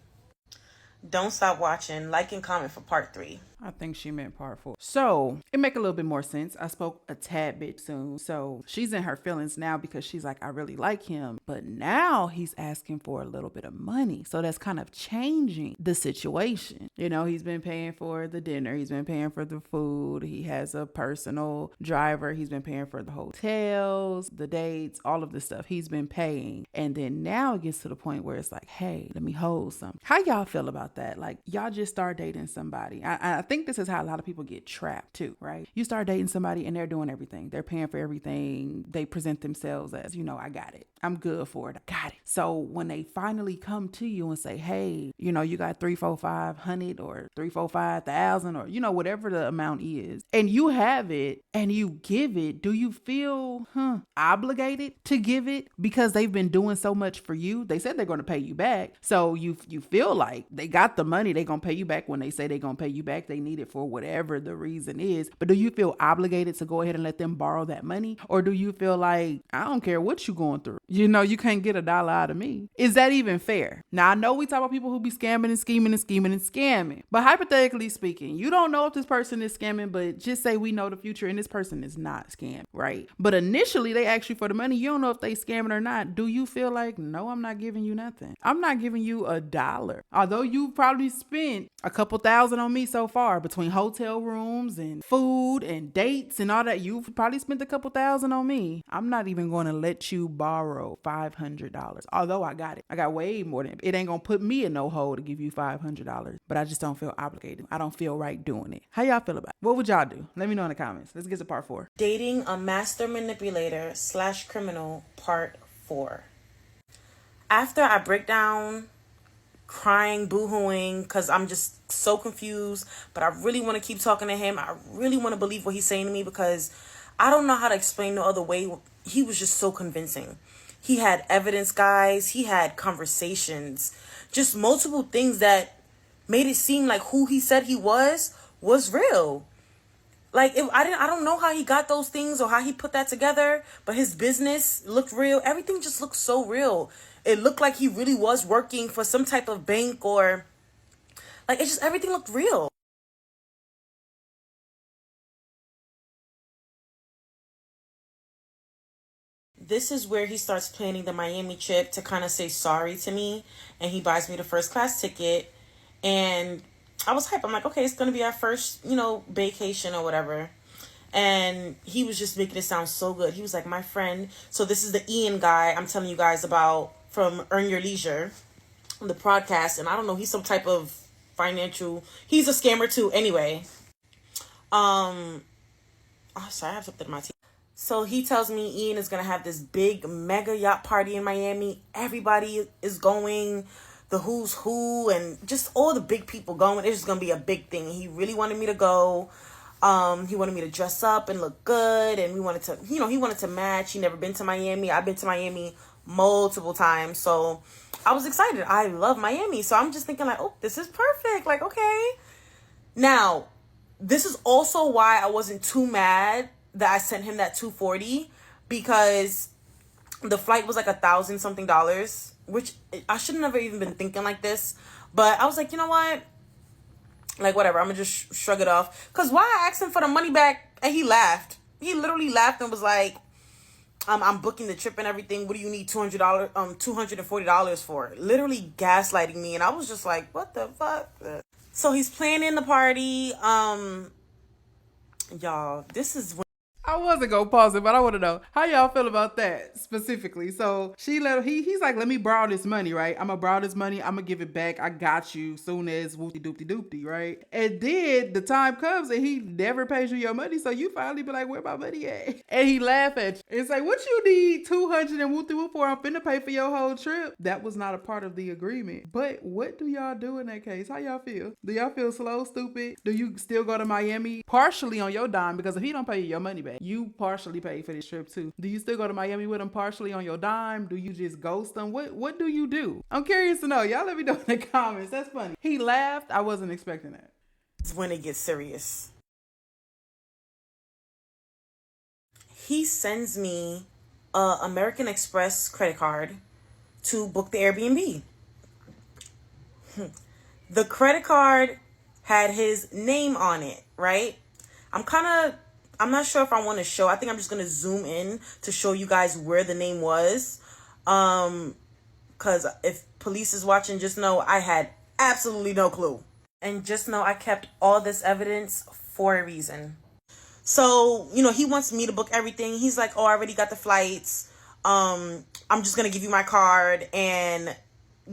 Don't stop watching. Like and comment for part 3. I think she meant part 4. So it make a little bit more sense. I spoke a tad bit soon. So she's in her feelings now because she's like, I really like him. But now he's asking for a little bit of money. So that's kind of changing the situation. You know, he's been paying for the dinner. He's been paying for the food. He has a personal driver. He's been paying for the hotels, the dates, all of the stuff he's been paying. And then now it gets to the point where it's like, hey, let me hold something. How y'all feel about that? Like, y'all just start dating somebody. I think this is how a lot of people get trapped too, right? You start dating somebody and they're doing everything. They're paying for everything. They present themselves as, you know, I got it. I'm good for it. I got it. So when they finally come to you and say, hey, you know, you got 3, 4, 500 or 3, 4, 5,000 or, you know, whatever the amount is, and you have it and you give it, do you feel obligated to give it because they've been doing so much for you? They said they're going to pay you back. So you feel like they got the money. They're going to pay you back when they say they're going to pay you back. They need it for whatever the reason is. But do you feel obligated to go ahead and let them borrow that money? Or do you feel like, I don't care what you're going through, you know, you can't get $1 out of me? Is that even fair? Now, I know we talk about people who be scamming and scheming and scheming and scamming, but hypothetically speaking, you don't know if this person is scamming, but just say we know the future and this person is not scamming, right? But initially they ask you for the money. You don't know if they scamming or not. Do you feel like, no, I'm not giving you nothing. I'm not giving you $1. Although you probably spent a couple thousand on me so far between hotel rooms and food and dates and all that. You've probably spent a couple thousand on me. I'm not even going to let you borrow $500. Although I got it. I got way more than it. Ain't going to put me in no hole to give you $500. But I just don't feel obligated. I don't feel right doing it. How y'all feel about it? What would y'all do? Let me know in the comments. Let's get to part 4. Dating a master manipulator / criminal, part 4. After I break down, crying, boo-hooing, because I'm just so confused, but I really want to keep talking to him. I really want to believe what he's saying to me because I don't know how to explain no other way. He was just so convincing. He had evidence, guys. He had conversations, just multiple things that made it seem like who he said he was real. Like, I don't know how he got those things or how he put that together, but his business looked real. Everything just looked so real. It looked like he really was working for some type of bank or like, it's just, everything looked real. This is where he starts planning the Miami trip to kind of say sorry to me. And he buys me the first class ticket. And I was hyped. I'm like, okay, it's going to be our first, you know, vacation or whatever. And he was just making it sound so good. He was like, my friend, so this is the Ian guy I'm telling you guys about from Earn Your Leisure, the podcast. And I don't know, he's some type of he's a scammer too. Anyway, oh, sorry, I have something in my teeth. So he tells me Ian is going to have this big mega yacht party in Miami. Everybody is going, the who's who, and just all the big people going. It's just going to be a big thing. He really wanted me to go. He wanted me to dress up and look good. And we wanted to, he wanted to match. He never been to Miami. I've been to Miami multiple times. So I was excited. I love Miami. So I'm just thinking like, oh, this is perfect. Like, okay. Now, this is also why I wasn't too mad that I sent him that $240, because the flight was like $1,000 something, which I should have never even been thinking like this. But I was like, you know what? Like, whatever. I'm gonna just shrug it off. Because why I asked him for the money back and he laughed. He literally laughed and was like, I'm booking the trip and everything. What do you need $240 for? Literally gaslighting me. And I was just like, what the fuck? So he's planning the party. Y'all, this is when I wasn't gonna pause it, but I want to know how y'all feel about that specifically. So she he's like, let me borrow this money, right? I'm gonna borrow this money. I'm gonna give it back. I got you soon as whoopty doopty doopty, right? And then the time comes and he never pays you your money. So you finally be like, where my money at? And he laugh at you. It's like, what you need 200 and whoopty whoop for? I'm finna pay for your whole trip. That was not a part of the agreement. But what do y'all do in that case? How y'all feel? Do y'all feel slow, stupid? Do you still go to Miami partially on your dime? Because if he don't pay you your money back, you partially pay for this trip too. Do you still go to Miami with him partially on your dime? Do you just ghost him? What do you do? I'm curious to know. Y'all let me know in the comments. That's funny. He laughed. I wasn't expecting that. It's when it gets serious. He sends me a American Express credit card to book the Airbnb. The credit card had his name on it, right? I'm not sure if I want to show. I think I'm just going to zoom in to show you guys where the name was. Because if police is watching, just know I had absolutely no clue. And just know I kept all this evidence for a reason. So, he wants me to book everything. He's like, oh, I already got the flights. I'm just going to give you my card and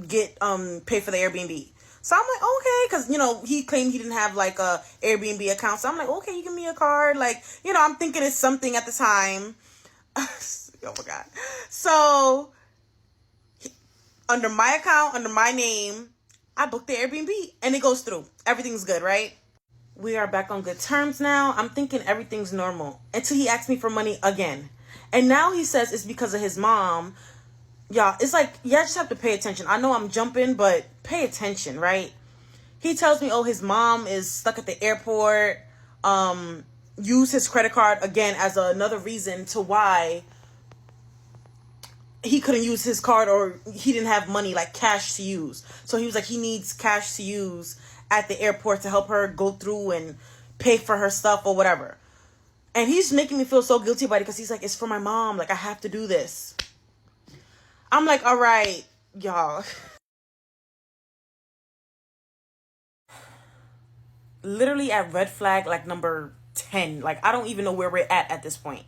pay for the Airbnb. So I'm like, okay, because, he claimed he didn't have, like, a Airbnb account. So I'm like, okay, you give me a card. Like, I'm thinking it's something at the time. Oh, my God. So, under my account, under my name, I booked the Airbnb. And it goes through. Everything's good, right? We are back on good terms now. I'm thinking everything's normal. Until he asked me for money again. And now he says it's because of his mom. Y'all, it's like, yeah, I just have to pay attention. I know I'm jumping, but pay attention, right? He tells me, oh, his mom is stuck at the airport. Use his credit card again as another reason to why he couldn't use his card, or he didn't have money, like cash to use. So he was like, he needs cash to use at the airport to help her go through and pay for her stuff or whatever. And he's making me feel so guilty about it because he's like, it's for my mom. Like, I have to do this. I'm like, all right, y'all. Literally at red flag, like number 10. Like, I don't even know where we're at this point.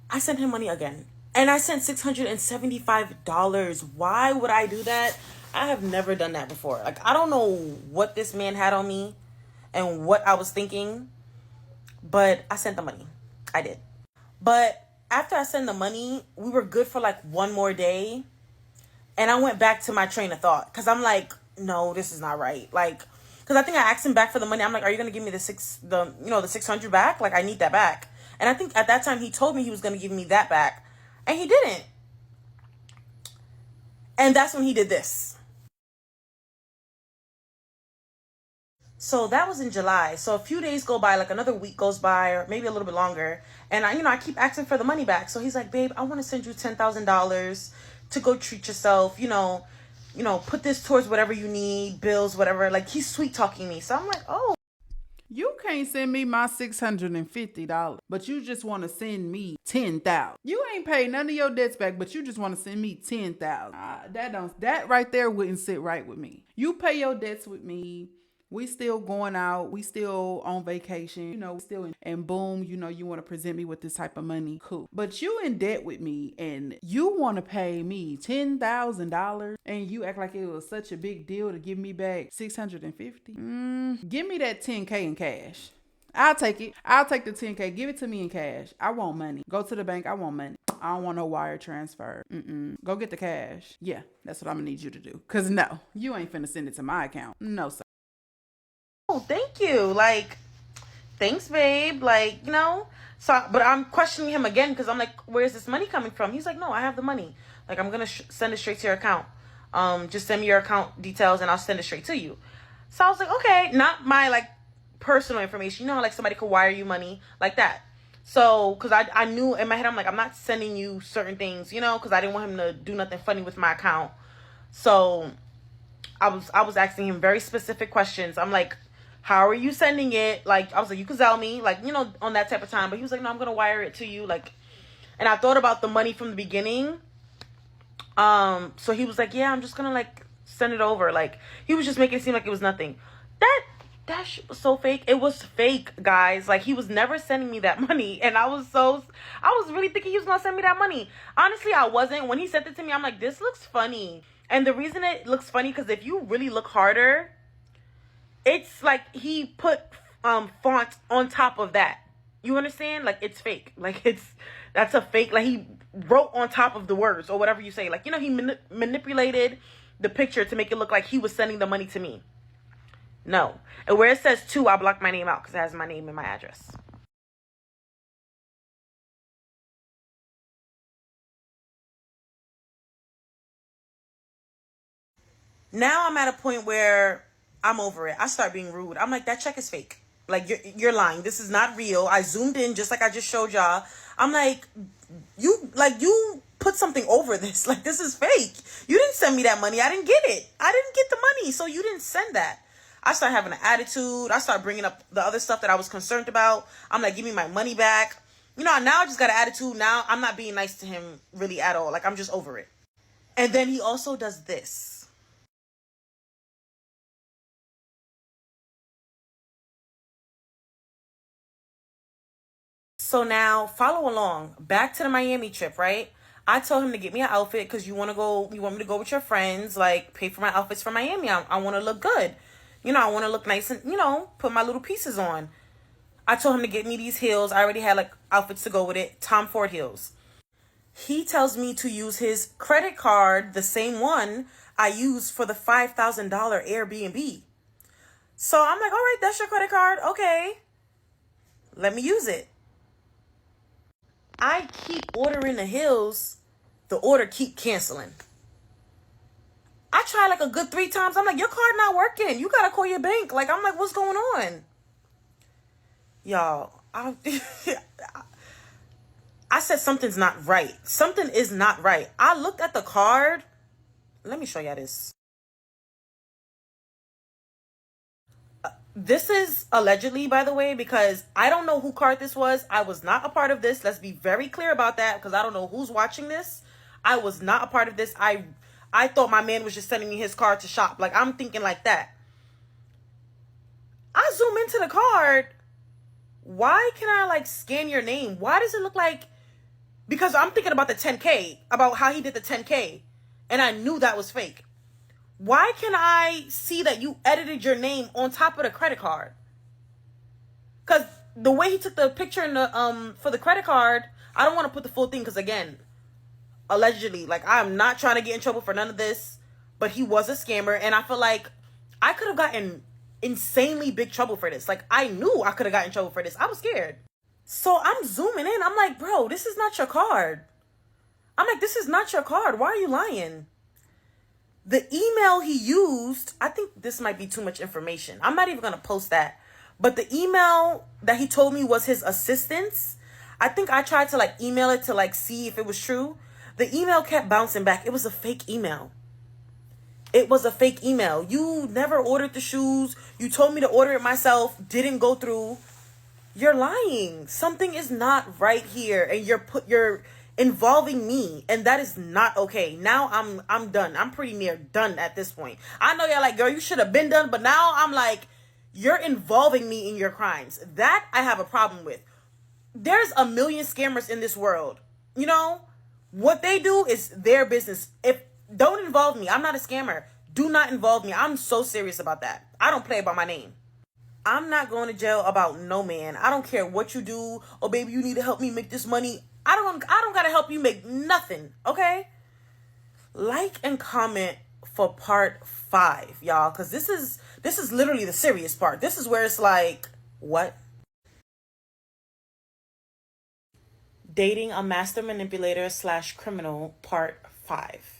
I sent him money again. And I sent $675. Why would I do that? I have never done that before. Like, I don't know what this man had on me and what I was thinking. But I sent the money. I did. But after I sent the money, we were good for like one more day. And I went back to my train of thought. Because I'm like, no, this is not right. Like, because I think I asked him back for the money. I'm like, are you going to give me the 600 back? Like, I need that back. And I think at that time he told me he was going to give me that back. And he didn't. And that's when he did this. So that was in July. So a few days go by, like another week goes by, or maybe a little bit longer. And I keep asking for the money back. So he's like, babe, I want to send you $10,000 to go treat yourself. Put this towards whatever you need, bills, whatever. Like, he's sweet talking me. So I'm like, oh. You can't send me my $650, but you just want to send me $10,000. You ain't paid none of your debts back, but you just want to send me $10,000. That right there wouldn't sit right with me. You pay your debts with me. We still going out. We still on vacation. You know, still and boom, you know, you want to present me with this type of money. Cool. But you in debt with me and you want to pay me $10,000 and you act like it was such a big deal to give me back $650. Give me that 10K in cash. I'll take it. I'll take the 10K. Give it to me in cash. I want money. Go to the bank. I want money. I don't want no wire transfer. Go get the cash. Yeah, that's what I'm gonna need you to do. Cause no, you ain't finna send it to my account. No, sir. Oh, thank you. Like, thanks, babe. Like, you know. So, but I'm questioning him again because I'm like, where's this money coming from? He's like, no, I have the money. Like, I'm gonna send it straight to your account. Just send me your account details and I'll send it straight to you. So I was like, okay, not my like personal information. You know, like somebody could wire you money like that. So, because I knew in my head, I'm like, I'm not sending you certain things, you know, because I didn't want him to do nothing funny with my account. So I was asking him very specific questions. I'm like, how are you sending it? Like, I was like, you can Zelle me, like, you know, on that type of time. But he was like, no, I'm going to wire it to you. Like, and I thought about the money from the beginning. So he was like, yeah, I'm just going to like send it over. Like, he was just making it seem like it was nothing. That shit was so fake. It was fake, guys. Like, he was never sending me that money. And I was really thinking he was going to send me that money. Honestly, I wasn't. When he sent it to me, I'm like, this looks funny. And the reason it looks funny, because if you really look harder, it's like he put font on top of that. You understand? Like, it's fake. Like, that's a fake. Like, he wrote on top of the words or whatever you say. Like, you know, he manipulated the picture to make it look like he was sending the money to me. No. And where it says to, I blocked my name out because it has my name and my address. Now I'm at a point where I'm over it. I start being rude. I'm like, that check is fake. Like, you're lying. This is not real. I zoomed in just like I just showed y'all. I'm like, you put something over this. Like, this is fake. You didn't send me that money. I didn't get it. I didn't get the money. So you didn't send that. I start having an attitude. I start bringing up the other stuff that I was concerned about. I'm like, give me my money back. You know, now I just got an attitude. Now I'm not being nice to him really at all. Like, I'm just over it. And then he also does this. So now, follow along. Back to the Miami trip, right? I told him to get me an outfit because you want me to go with your friends, like, pay for my outfits for Miami. I want to look good. You know, I want to look nice and, you know, put my little pieces on. I told him to get me these heels. I already had, like, outfits to go with it. Tom Ford heels. He tells me to use his credit card, the same one I used for the $5,000 Airbnb. So I'm like, all right, that's your credit card. Okay. Let me use it. I keep ordering the heels. The order keep canceling. I tried like a good 3 times. I'm like, your card not working. You got to call your bank. Like, I'm like, what's going on? Y'all, I said something's not right. Something is not right. I looked at the card. Let me show y'all this. This is allegedly, by the way, because I don't know who card this was. I was not a part of this. Let's be very clear about that, because I don't know who's watching this. I was not a part of this. I thought my man was just sending me his card to shop. Like, I'm thinking like that. I zoom into the card. Why can I, like, scan your name? Why does it look like... Because I'm thinking about the 10K, about how he did the 10K. And I knew that was fake. Why can I see that you edited your name on top of the credit card? Because the way he took the picture in the for the credit card, I don't want to put the full thing because, again, allegedly, like, I'm not trying to get in trouble for none of this, but he was a scammer, and I feel like I could have gotten insanely big trouble for this. Like, I knew I could have gotten in trouble for this. I was scared. So I'm zooming in. I'm like, bro, this is not your card. I'm like, this is not your card. Why are you lying? The email he used, I think this might be too much information. I'm not even going to post that. But the email that he told me was his assistant's, I think I tried to, like, email it to, like, see if it was true. The email kept bouncing back. It was a fake email. It was a fake email. You never ordered the shoes. You told me to order it myself. Didn't go through. You're lying. Something is not right here. And you're involving me, and that is not okay. Now I'm done. I'm pretty near done at this point. I know y'all like, girl, you should have been done, but now I'm like, You're involving me in your crimes. That I have a problem with. There's a million scammers in this world. You know, what they do is their business. Don't involve me. I'm not a scammer. Do not involve me. I'm so serious about that. I don't play by my name. I'm not going to jail about no man. I don't care what you do. Oh, baby, you need to help me make this money. I don't gotta help you make nothing. Okay? Like and comment for part 5, y'all, because this is literally the serious part. This is where it's like, what? Dating a master manipulator / criminal, part 5.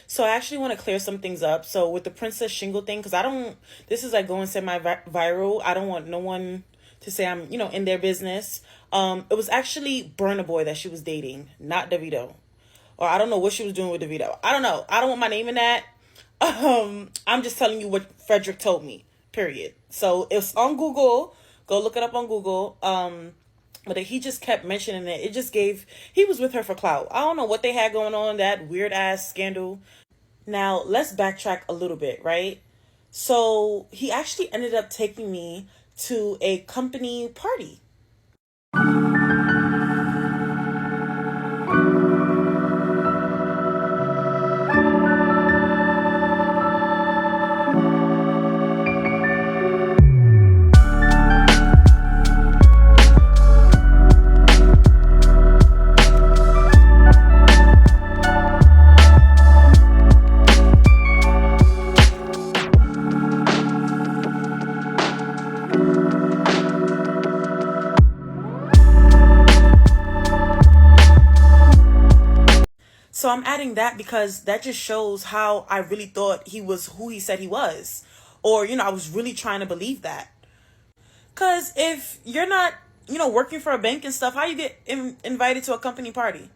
So I actually want to clear some things up. So with the Princess Shingle thing, because this is like going semi-viral. I don't want no one to say I'm, in their business. It was actually Burna Boy that she was dating, not Davido. Or I don't know what she was doing with Davido. I don't know. I don't want my name in that. I'm just telling you what Frederick told me, period. So it's on Google. Go look it up on Google. But he just kept mentioning it. It just he was with her for clout. I don't know what they had going on, that weird ass scandal. Now, let's backtrack a little bit, right? So he actually ended up taking me to a company party. So I'm adding that because that just shows how I really thought he was who he said he was. Or, I was really trying to believe that. Because if you're not, working for a bank and stuff, how you get invited to a company party?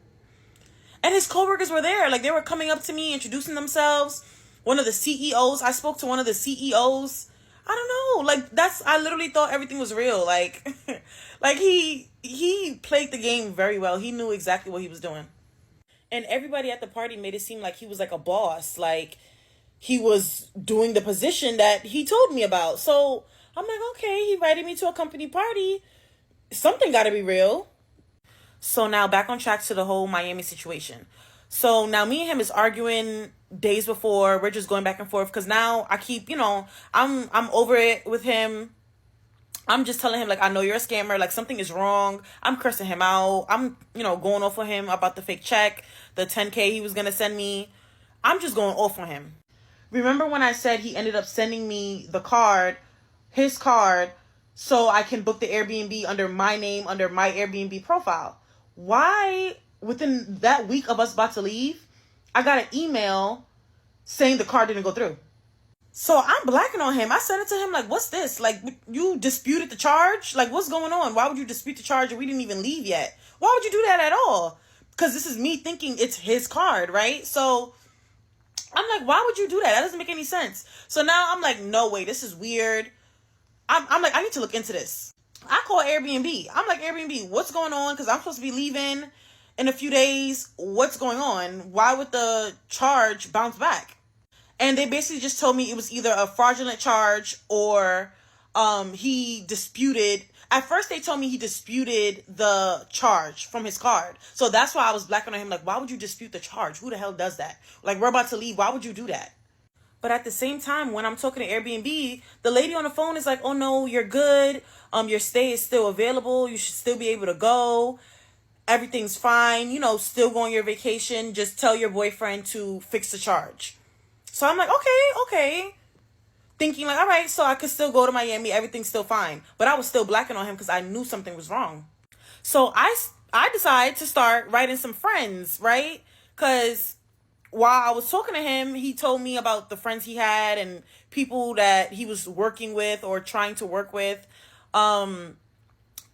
And his coworkers were there. Like, they were coming up to me, introducing themselves. One of the CEOs, I spoke to one of the CEOs. I don't know. Like, I literally thought everything was real. Like, like he played the game very well. He knew exactly what he was doing. And everybody at the party made it seem like he was like a boss. Like, he was doing the position that he told me about. So I'm like, okay, he invited me to a company party. Something got to be real. So now back on track to the whole Miami situation. So now me and him is arguing days before. We're just going back and forth because now I keep, I'm over it with him. I'm just telling him, like, I know you're a scammer. Like, something is wrong. I'm cursing him out. I'm, going off on him about the fake check, the $10K he was going to send me. I'm just going off on him. Remember when I said he ended up sending me his card, so I can book the Airbnb under my name, under my Airbnb profile? Why, within that week of us about to leave, I got an email saying the card didn't go through? So I'm blacking on him. I said it to him, like, what's this? Like, you disputed the charge? Like, what's going on? Why would you dispute the charge and we didn't even leave yet? Why would you do that at all? Because this is me thinking it's his card, right? So I'm like, why would you do that? That doesn't make any sense. So now I'm like, no way, this is weird. I'm like, I need to look into this. I call Airbnb. I'm like, Airbnb, what's going on? Because I'm supposed to be leaving in a few days. What's going on? Why would the charge bounce back? And they basically just told me it was either a fraudulent charge or he disputed. At first, they told me he disputed the charge from his card. So that's why I was blacking on him. Like, why would you dispute the charge? Who the hell does that? Like, we're about to leave. Why would you do that? But at the same time, when I'm talking to Airbnb, the lady on the phone is like, oh, no, you're good. Your stay is still available. You should still be able to go. Everything's fine. Still go on your vacation. Just tell your boyfriend to fix the charge. So I'm like, okay. Thinking like, all right, so I could still go to Miami. Everything's still fine. But I was still blacking on him because I knew something was wrong. So I decided to start writing some friends, right? Because while I was talking to him, he told me about the friends he had and people that he was working with or trying to work with. I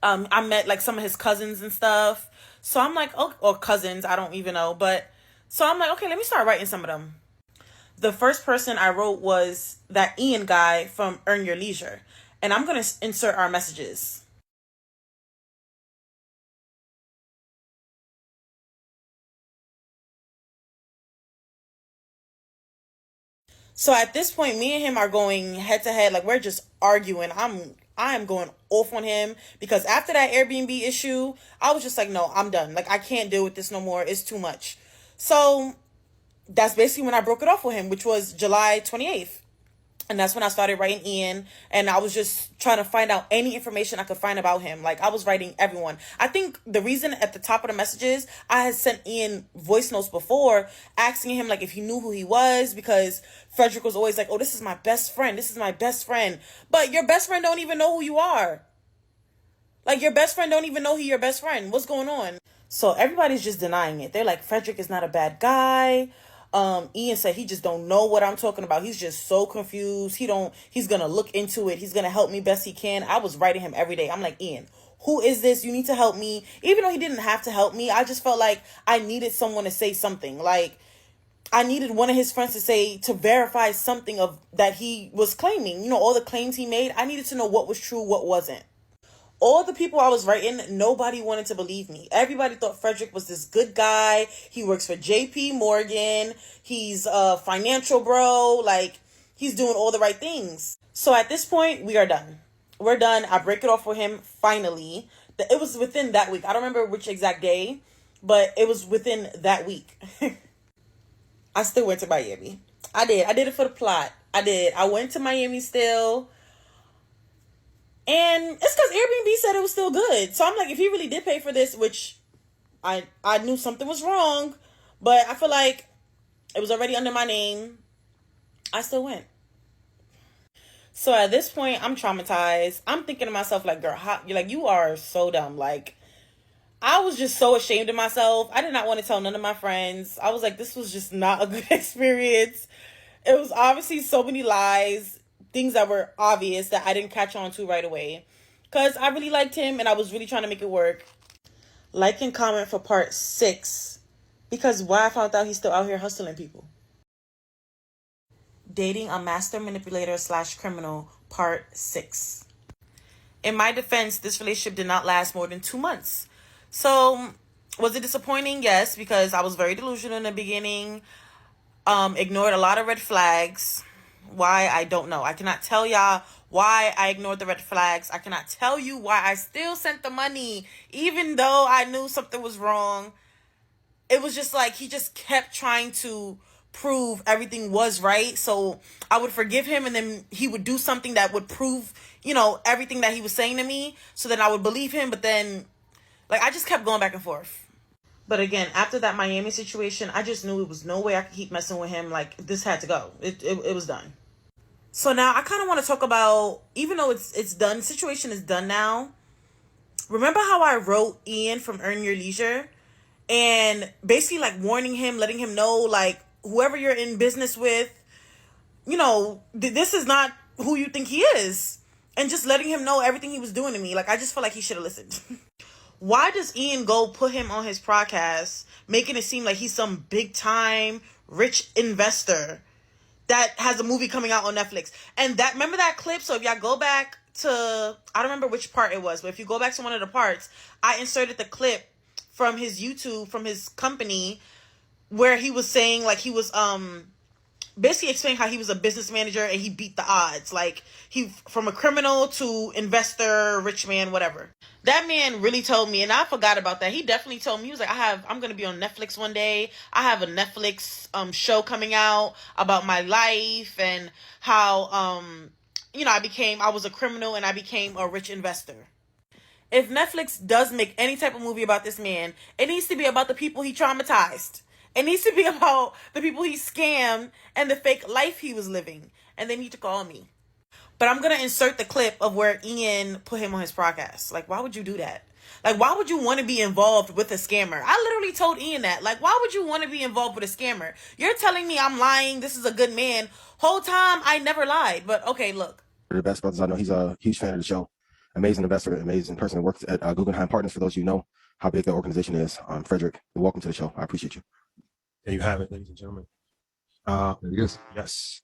met like some of his cousins and stuff. So I'm like, oh, or cousins, I don't even know. But so I'm like, okay, let me start writing some of them. The first person I wrote was that Ian guy from Earn Your Leisure. And I'm going to insert our messages. So at this point, me and him are going head to head. Like, we're just arguing. I am going off on him because after that Airbnb issue, I was just like, no, I'm done. Like, I can't deal with this no more. It's too much. So that's basically when I broke it off with him, which was July 28th. And that's when I started writing Ian, and I was just trying to find out any information I could find about him. Like, I was writing everyone. I think the reason at the top of the messages, I had sent Ian voice notes before, asking him, like, if he knew who he was, because Frederick was always like, oh, this is my best friend. This is my best friend. But your best friend don't even know who you are. Like, your best friend don't even know who your best friend. What's going on? So everybody's just denying it. They're like, Frederick is not a bad guy. Ian said he just don't know what I'm talking about. He's just so confused. He's gonna look into it. He's gonna help me best he can. I was writing him every day. I'm like, Ian, who is this? You need to help me. Even though he didn't have to help me, I just felt like I needed someone to say something. Like, I needed one of his friends to verify something of that he was claiming. You know, all the claims he made. I needed to know what was true, what wasn't. All the people I was writing, nobody wanted to believe me. Everybody thought Frederick was this good guy. He works for JP Morgan. He's a financial bro. Like, he's doing all the right things. So at this point, we are done. We're done. I break it off with him finally. It was within that week. I don't remember which exact day, but it was within that week. I still went to Miami. I did. I did it for the plot. I did. I went to Miami still. And it's because Airbnb said it was still good. So I'm like, if he really did pay for this, which I knew something was wrong, but I feel like it was already under my name, I still went. So at this point, I'm traumatized. I'm thinking to myself, like, girl, you are so dumb. Like, I was just so ashamed of myself. I did not want to tell none of my friends. I was like, this was just not a good experience. It was obviously so many lies. Things that were obvious that I didn't catch on to right away. Because I really liked him and I was really trying to make it work. Like and comment for part 6. Because why I found out he's still out here hustling people. Dating a master manipulator / criminal, part 6. In my defense, this relationship did not last more than 2 months. So, was it disappointing? Yes, because I was very delusional in the beginning. Ignored a lot of red flags. Why? I don't know. I cannot tell y'all why I ignored the red flags. I cannot tell you why I still sent the money, even though I knew something was wrong. It was just like he just kept trying to prove everything was right. So I would forgive him and then he would do something that would prove, everything that he was saying to me. So then I would believe him. But then, I just kept going back and forth. But again, after that Miami situation, I just knew it was no way I could keep messing with him. Like, this had to go. It was done. So now I kind of want to talk about, even though it's done, situation is done now. Remember how I wrote Ian from Earn Your Leisure? And basically, warning him, letting him know, whoever you're in business with, this is not who you think he is. And just letting him know everything he was doing to me. I just felt like he should have listened. Why does Ian go put him on his podcast, making it seem like he's some big time rich investor that has a movie coming out on Netflix? And remember that clip? So if y'all go back to, I don't remember which part it was, but if you go back to one of the parts, I inserted the clip from his YouTube, from his company, where he was saying he was basically explaining how he was a business manager and he beat the odds. He from a criminal to investor, rich man, whatever. That man really told me, and I forgot about that. He definitely told me, he was like, I'm going to be on Netflix one day. I have a Netflix show coming out about my life and how, I was a criminal and I became a rich investor. If Netflix does make any type of movie about this man, it needs to be about the people he traumatized. It needs to be about the people he scammed and the fake life he was living. And they need to call me. But I'm going to insert the clip of where Ian put him on his podcast. Why would you do that? Why would you want to be involved with a scammer? I literally told Ian that. Why would you want to be involved with a scammer? You're telling me I'm lying. This is a good man. Whole time, I never lied. But, okay, look. One of the best brothers I know. He's a huge fan of the show. Amazing investor, amazing person that works at Guggenheim Partners. For those of you who know how big the organization is. Frederick, welcome to the show. I appreciate you. There you have it, ladies and gentlemen. Yes.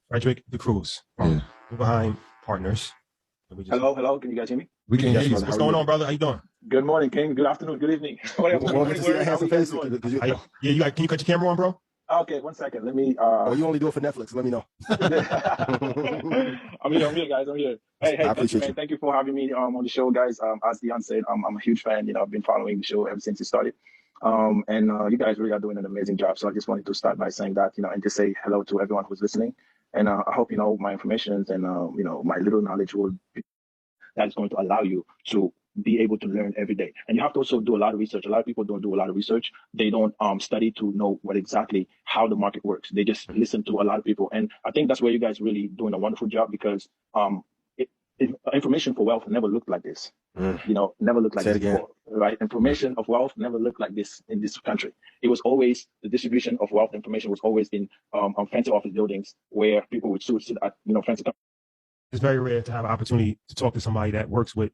Frederick the Cruz from Guggenheim Partners. Hello. Can you guys hear me? We can hear you. What's going on, brother? How you doing? Good morning, King. Good afternoon. Good evening. Can you cut your camera on, bro? Okay, 1 second. Let me. Oh, you only do it for Netflix. Let me know. I'm here, guys. I'm here. Hey, I appreciate you. Thank you for having me on the show, guys. As Dion said, I'm a huge fan. I've been following the show ever since it started. And you guys really are doing an amazing job. So I just wanted to start by saying that, and to say hello to everyone who's listening. And I hope, my information and, my little knowledge will be that's going to allow you to be able to learn every day. And you have to also do a lot of research. A lot of people don't do a lot of research. They don't study to know how the market works. They just listen to a lot of people. And I think that's where you guys really doing a wonderful job, because information for wealth never looked like this. Never looked like this before, right? Information of wealth never looked like this in this country. It was always, the distribution of wealth information was always in fancy office buildings where people would sit at, fancy companies. It's very rare to have an opportunity to talk to somebody that works with,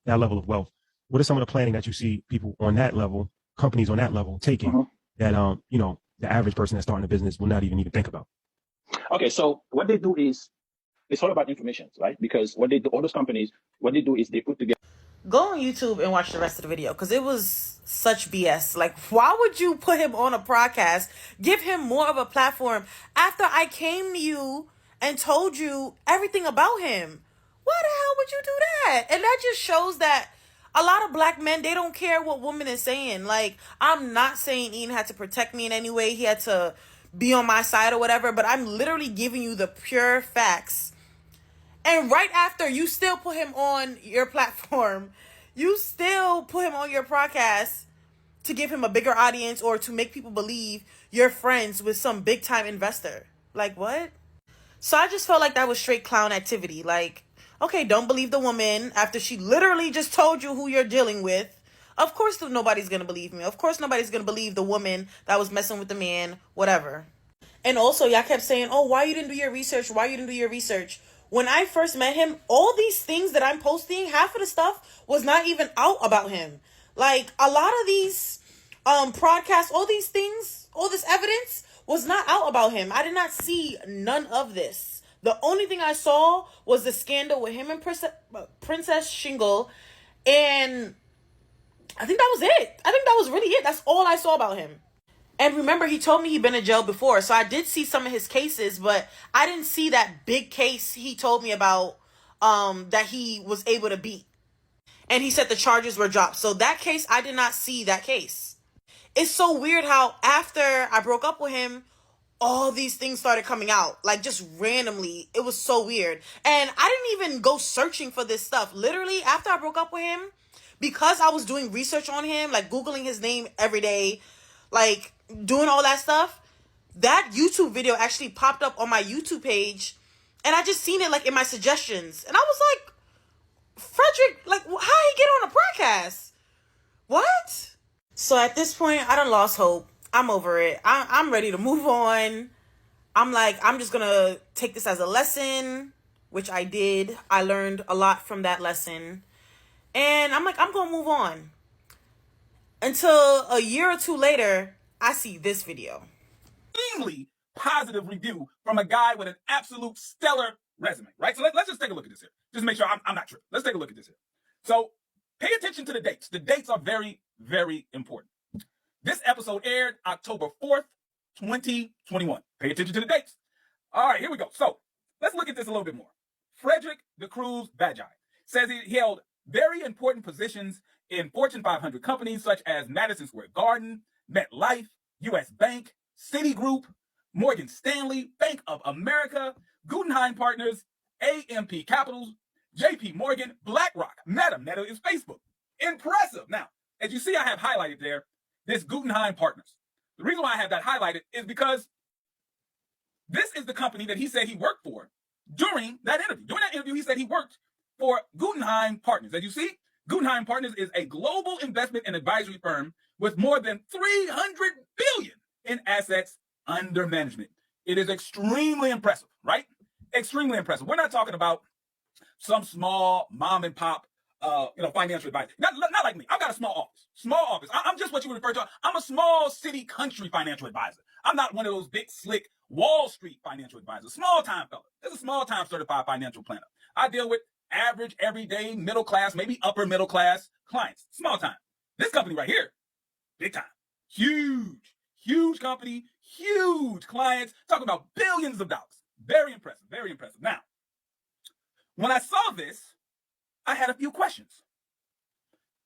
that level of wealth. What are some of the planning that you see people on that level, companies on that level taking that, the average person that's starting a business will not even think about? Okay, so what they do is, it's all about information, right? Because what they do, all those companies, what they do is they put together. Go on YouTube and watch the rest of the video, because it was such BS. Like, why would you put him on a podcast, give him more of a platform after I came to you and told you everything about him? Why the hell would you do that? And that just shows that a lot of black men, they don't care what woman is saying. Like, I'm not saying Ian had to protect me in any way. He had to be on my side or whatever, but I'm literally giving you the pure facts. And right after, you still put him on your platform. You still put him on your podcast to give him a bigger audience or to make people believe you're friends with some big time investor. Like, what? So I just felt like that was straight clown activity. Like, okay, don't believe the woman after she literally just told you who you're dealing with. Of course nobody's going to believe me. Of course nobody's going to believe the woman that was messing with the man, whatever. And also, y'all kept saying, oh, why you didn't do your research? Why you didn't do your research? When I first met him, all these things that I'm posting, half of the stuff was not even out about him. Like, a lot of these podcasts, all these things, all this evidence was not out about him. I did not see none of this. The only thing I saw was the scandal with him and Princess Shingle. And I think that was it. I think that was really it. That's all I saw about him. And remember, he told me he'd been in jail before. So I did see some of his cases, but I didn't see that big case he told me about that he was able to beat. And he said the charges were dropped. So that case, I did not see that case. It's so weird how after I broke up with him, all these things started coming out. Like, just randomly. It was so weird. And I didn't even go searching for this stuff. Literally, after I broke up with him, because I was doing research on him, like Googling his name every day, like doing all that stuff, that YouTube video actually popped up on my YouTube page, and I just seen it like in my suggestions, and I was like, Frederick, like, how he get on a podcast? What? So at this point, I done lost hope. I'm over it. I'm ready to move on. I'm like, I'm just gonna take this as a lesson, which I did. I learned a lot from that lesson, and I'm like, I'm gonna move on. Until a year or two later, I see this video. Extremely positive review from a guy with an absolute stellar resume, right? So let's just take a look at this here. Just to make sure I'm not tripping. Let's take a look at this here. So pay attention to the dates. The dates are very, very important. This episode aired October 4th, 2021. Pay attention to the dates. All right, here we go. So let's look at this a little bit more. Frederick the Cruz Bajai says he held very important positions in Fortune 500 companies such as Madison Square Garden, MetLife, U.S. Bank, Citigroup, Morgan Stanley, Bank of America, Guggenheim Partners, AMP Capital, JP Morgan, BlackRock, Meta is Facebook. Impressive. Now, as you see, I have highlighted there this Guggenheim Partners. The reason why I have that highlighted is because this is the company that he said he worked for during that interview. During that interview, he said he worked for Guggenheim Partners. As you see, Guggenheim Partners is a global investment and advisory firm with more than $300 billion in assets under management. It is extremely impressive, right? Extremely impressive. We're not talking about some small mom and pop, financial advisor. Not like me. I've got a small office. Small office. I'm just what you would refer to. I'm a small city country financial advisor. I'm not one of those big, slick Wall Street financial advisors. Small time fella. This is a small time certified financial planner. I deal with average, everyday, middle class, maybe upper middle class clients. Small time. This company right here, big time. Huge, Huge company, huge clients, talking about billions of dollars. Very impressive, very impressive. Now, when I saw this, I had a few questions.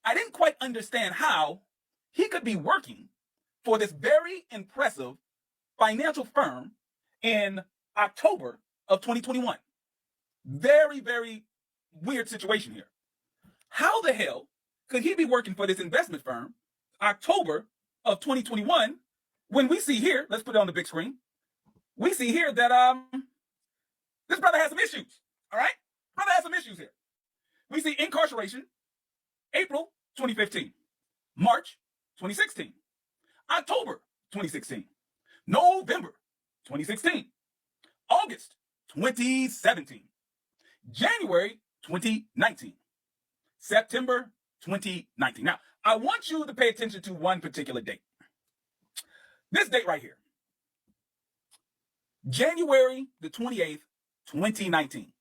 I didn't quite understand how he could be working for this very impressive financial firm in October of 2021. Very, very weird situation here. How the hell could he be working for this investment firm October of 2021 when we see here, let's put it on the big screen, we see here that this brother has some issues, all right? Brother has some issues here. We see incarceration, April 2015, March 2016, October 2016, November 2016, August 2017, January 2019, September 2019. Now, I want you to pay attention to one particular date. This date right here, January the 28th, 2019.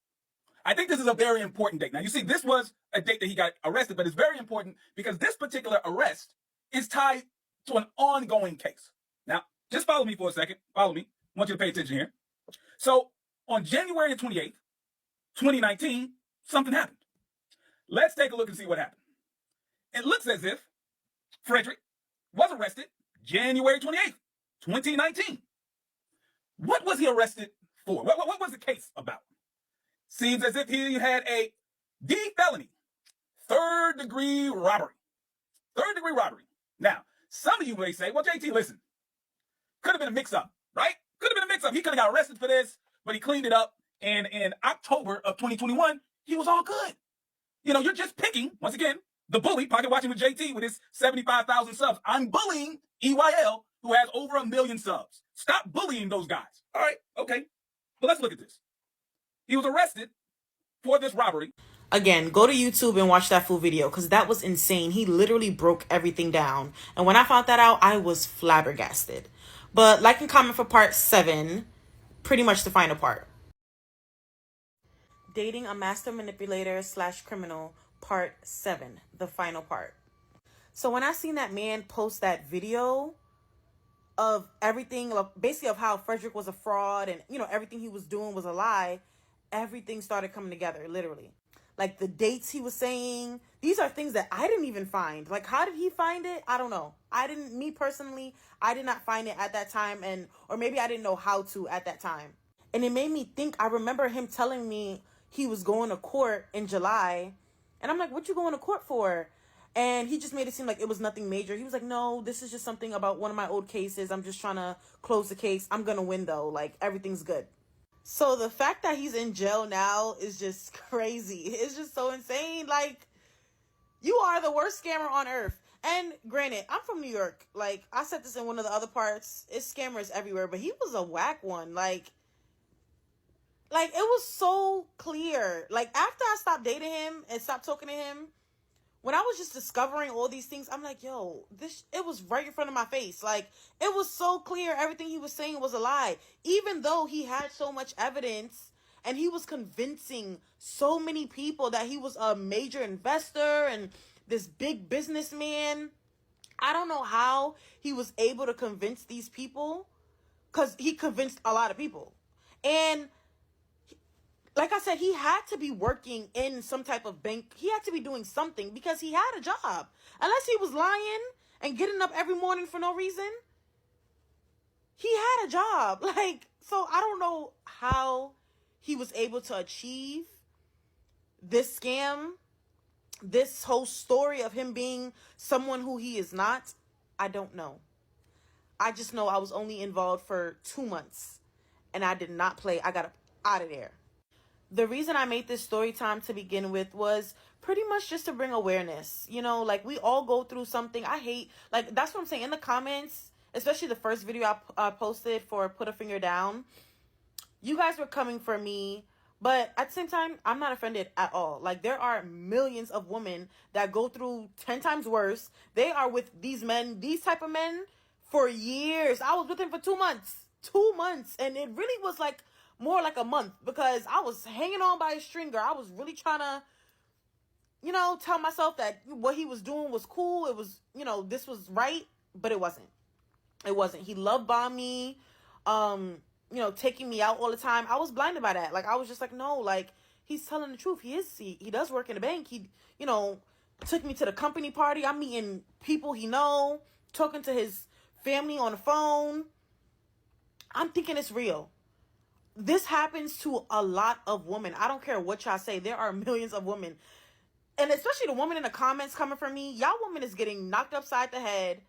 I think this is a very important date. Now, you see, this was a date that he got arrested, but it's very important because this particular arrest is tied to an ongoing case. Now, just follow me for a second. Follow me. I want you to pay attention here. So, on January 28th, 2019, something happened. Let's take a look and see what happened. It looks as if Frederick was arrested January 28th, 2019. What was he arrested for? What was the case about? Seems as if he had a D felony, third-degree robbery. Third-degree robbery. Now, some of you may say, well, JT, listen, could have been a mix-up, right? Could have been a mix-up. He could have got arrested for this, but he cleaned it up, and in October of 2021, he was all good. You know, you're just picking, once again, the bully, Pocket Watching with JT with his 75,000 subs. I'm bullying EYL, who has over 1 million subs. Stop bullying those guys. All right, okay. But let's look at this. He was arrested for this robbery. Again, go to YouTube and watch that full video because that was insane. He literally broke everything down. And when I found that out, I was flabbergasted. But like and comment for part 7, pretty much the final part. Dating a master manipulator / criminal, part 7, the final part. So when I seen that man post that video of everything, basically of how Frederick was a fraud and, you know, everything he was doing was a lie, everything started coming together, literally. Like the dates he was saying, these are things that I didn't even find. Like, how did he find it? I don't know. Me personally, I did not find it at that time, or maybe I didn't know how to at that time. And it made me think, I remember him telling me he was going to court in July, and I'm like, what you going to court for? And he just made it seem like it was nothing major. He was like, no, this is just something about one of my old cases. I'm just trying to close the case. I'm going to win though. Like, everything's good. So the fact that he's in jail now is just crazy. It's just so insane. Like, you are the worst scammer on earth. And granted, I'm from New York. Like, I said this in one of the other parts. It's scammers everywhere, but he was a whack one. Like it was so clear. Like, after I stopped dating him and stopped talking to him, when I was just discovering all these things, I'm like, yo, it was right in front of my face. Like, it was so clear everything he was saying was a lie. Even though he had so much evidence and he was convincing so many people that he was a major investor and this big businessman. I don't know how he was able to convince these people, because he convinced a lot of people. And like I said, he had to be working in some type of bank. He had to be doing something because he had a job. Unless he was lying and getting up every morning for no reason, he had a job. Like, so I don't know how he was able to achieve this scam, this whole story of him being someone who he is not. I don't know. I just know I was only involved for 2 months and I did not play. I got out of there. The reason I made this story time to begin with was pretty much just to bring awareness. You know, like, we all go through something. I hate, like, that's what I'm saying. In the comments, especially the first video I posted for Put a Finger Down, you guys were coming for me. But at the same time, I'm not offended at all. Like, there are millions of women that go through 10 times worse. They are with these men, these type of men, for years. I was with him for 2 months. 2 months. And it really was like more like a month, because I was hanging on by a stringer. I was really trying to, you know, tell myself that what he was doing was cool. It was, you know, this was right, but it wasn't. It wasn't. He love bombed me, taking me out all the time. I was blinded by that. Like, I was just like, no, like, he's telling the truth. He does work in a bank. He, took me to the company party. I'm meeting people he know, talking to his family on the phone. I'm thinking it's real. This happens to a lot of women. I don't care what y'all say. There are millions of women. And especially the woman in the comments coming from me. Y'all woman is getting knocked upside the head.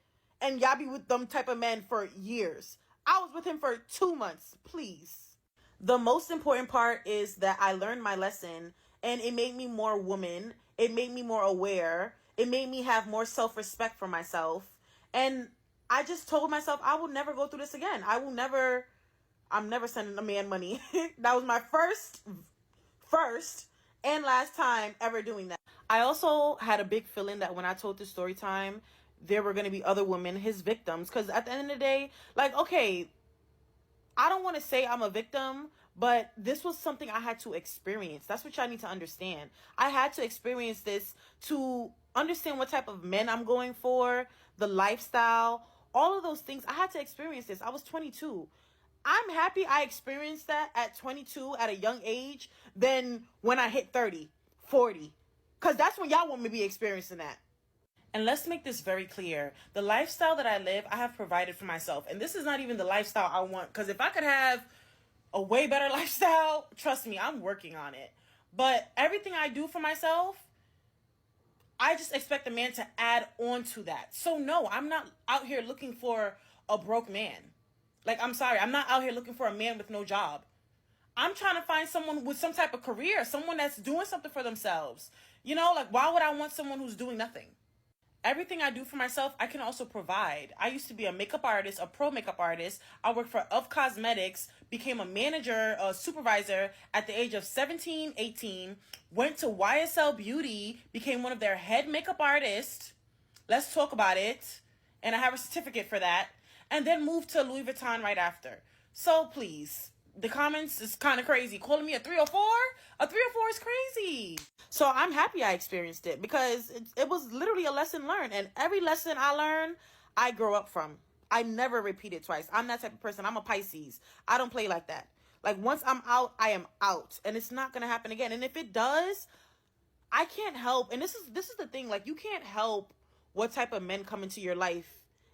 And y'all be with them type of men for years. I was with him for 2 months. Please. The most important part is that I learned my lesson. And it made me more woman. It made me more aware. It made me have more self-respect for myself. And I just told myself I will never go through this again. I'm never sending a man money. That was my first and last time ever doing that. I also had a big feeling that when I told this story time, there were going to be other women, his victims. Because at the end of the day, like, okay, I don't want to say I'm a victim, but this was something I had to experience. That's what y'all need to understand. I had to experience this to understand what type of men I'm going for, the lifestyle, all of those things. I had to experience this. I was 22. I'm happy I experienced that at 22 at a young age than when I hit 30, 40. Because that's when y'all want me to be experiencing that. And let's make this very clear. The lifestyle that I live, I have provided for myself. And this is not even the lifestyle I want. Because if I could have a way better lifestyle, trust me, I'm working on it. But everything I do for myself, I just expect a man to add on to that. So no, I'm not out here looking for a broke man. Like, I'm sorry, I'm not out here looking for a man with no job. I'm trying to find someone with some type of career, someone that's doing something for themselves. Like, why would I want someone who's doing nothing? Everything I do for myself, I can also provide. I used to be a makeup artist, a pro makeup artist. I worked for Of Cosmetics, became a manager, a supervisor at the age of 17, 18, went to YSL Beauty, became one of their head makeup artists. Let's talk about it. And I have a certificate for that. And then moved to Louis Vuitton right after. So please, the comments is kind of crazy. Calling me a 304? A 304 is crazy. So I'm happy I experienced it because it was literally a lesson learned. And every lesson I learned, I grow up from. I never repeat it twice. I'm that type of person. I'm a Pisces. I don't play like that. Like, once I'm out, I am out. And it's not going to happen again. And if it does, I can't help. And this is the thing. Like, you can't help what type of men come into your life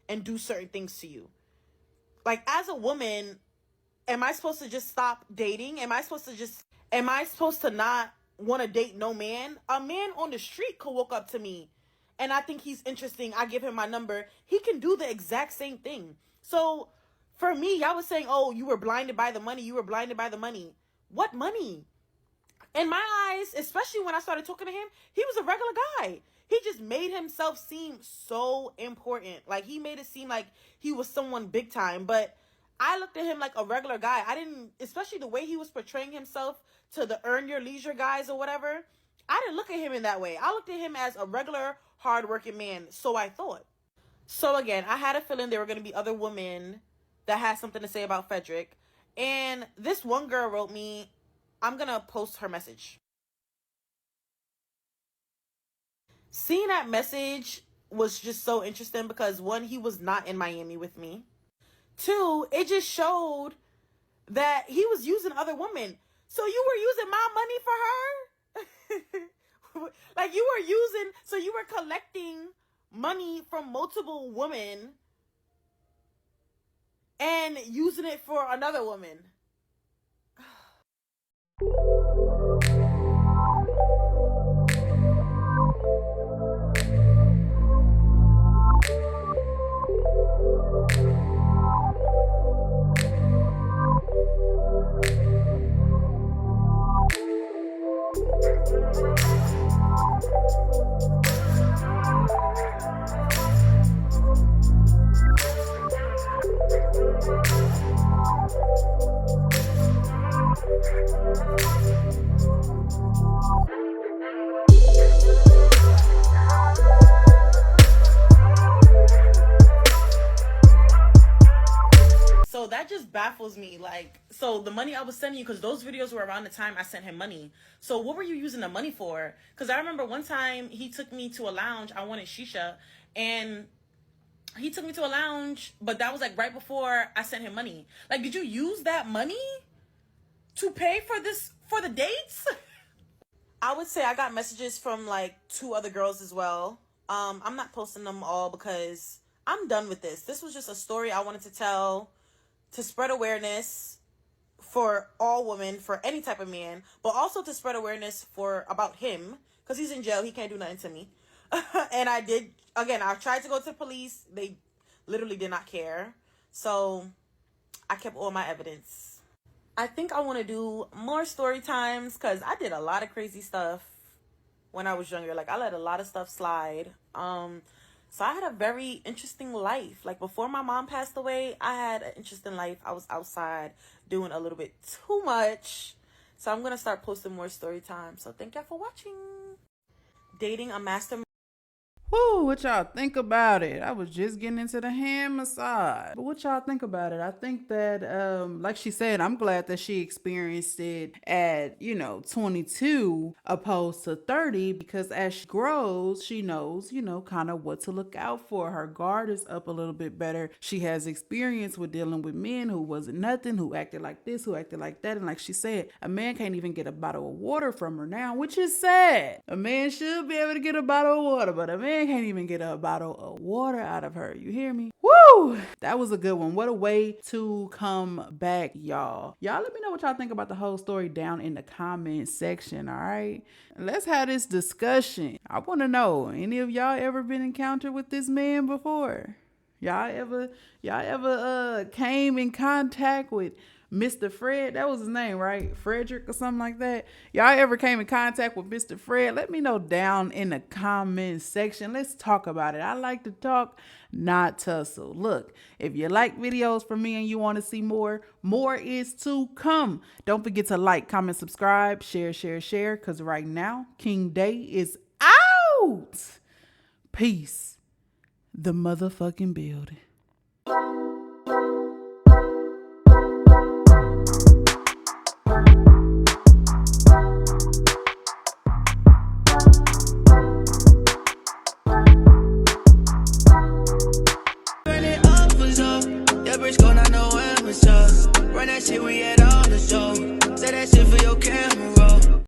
and do certain things to you. Like, as a woman, am I supposed to just stop dating? Am I supposed to not want to date no man? A man on the street could walk up to me and I think he's interesting. I give him my number. He can do the exact same thing. So for me, y'all was saying, oh, you were blinded by the money. You were blinded by the money. What money? In my eyes, especially when I started talking to him, he was a regular guy. He just made himself seem so important. Like, he made it seem like he was someone big time. But I looked at him like a regular guy. Especially the way he was portraying himself to the earn your leisure guys or whatever. I didn't look at him in that way. I looked at him as a regular, hardworking man. So I thought. So again, I had a feeling there were going to be other women that had something to say about Frederick. And this one girl wrote me, I'm going to post her message. Seeing that message was just so interesting because, one, he was not in Miami with me. Two, it just showed that he was using other women. So you were using my money for her? Like, you were collecting money from multiple women and using it for another woman. So that just baffles me. Like, so the money I was sending you, because those videos were around the time I sent him money. So what were you using the money for? Because I remember one time he took me to a lounge. I wanted shisha. And he took me to a lounge, but that was like right before I sent him money. Like, did you use that money to pay for the dates? I would say I got messages from like 2 other girls as well. I'm not posting them all because I'm done with this. This was just a story I wanted to tell to spread awareness for all women, for any type of man, but also to spread awareness about him, because he's in jail. He can't do nothing to me. And I tried to go to the police. They literally did not care. So I kept all my evidence. I think I want to do more story times because I did a lot of crazy stuff when I was younger. Like, I let a lot of stuff slide. So I had a very interesting life. Like, before my mom passed away, I had an interesting life. I was outside doing a little bit too much. So I'm going to start posting more story time. So thank y'all for watching. Dating a master. Woo, what y'all think about it? I was just getting into the hand massage. But what y'all think about it? I think that, like she said, I'm glad that she experienced it at, 22 opposed to 30, because as she grows, she knows, kind of what to look out for. Her guard is up a little bit better. She has experience with dealing with men who wasn't nothing, who acted like this, who acted like that. And like she said, a man can't even get a bottle of water from her now, which is sad. A man should be able to get a bottle of water, but a man can't even get a bottle of water out of her. You hear me? Woo! That was a good one. What a way to come back, y'all. Y'all let me know what y'all think about the whole story down in the comment section, all right? Let's have this discussion. I want to know, any of y'all ever been encountered with this man before? Y'all ever came in contact with Mr. Fred? That was his name, right? Frederick or something like that. Y'all ever came in contact with Mr. Fred? Let me know down in the comment section. Let's talk about it. I like to talk, not tussle. Look, if you like videos from me and you want to see more is to come. Don't forget to like, comment, subscribe, share, because right now, King Day is out. Peace. The motherfucking building. JBRISKO, not no amateur. Run that shit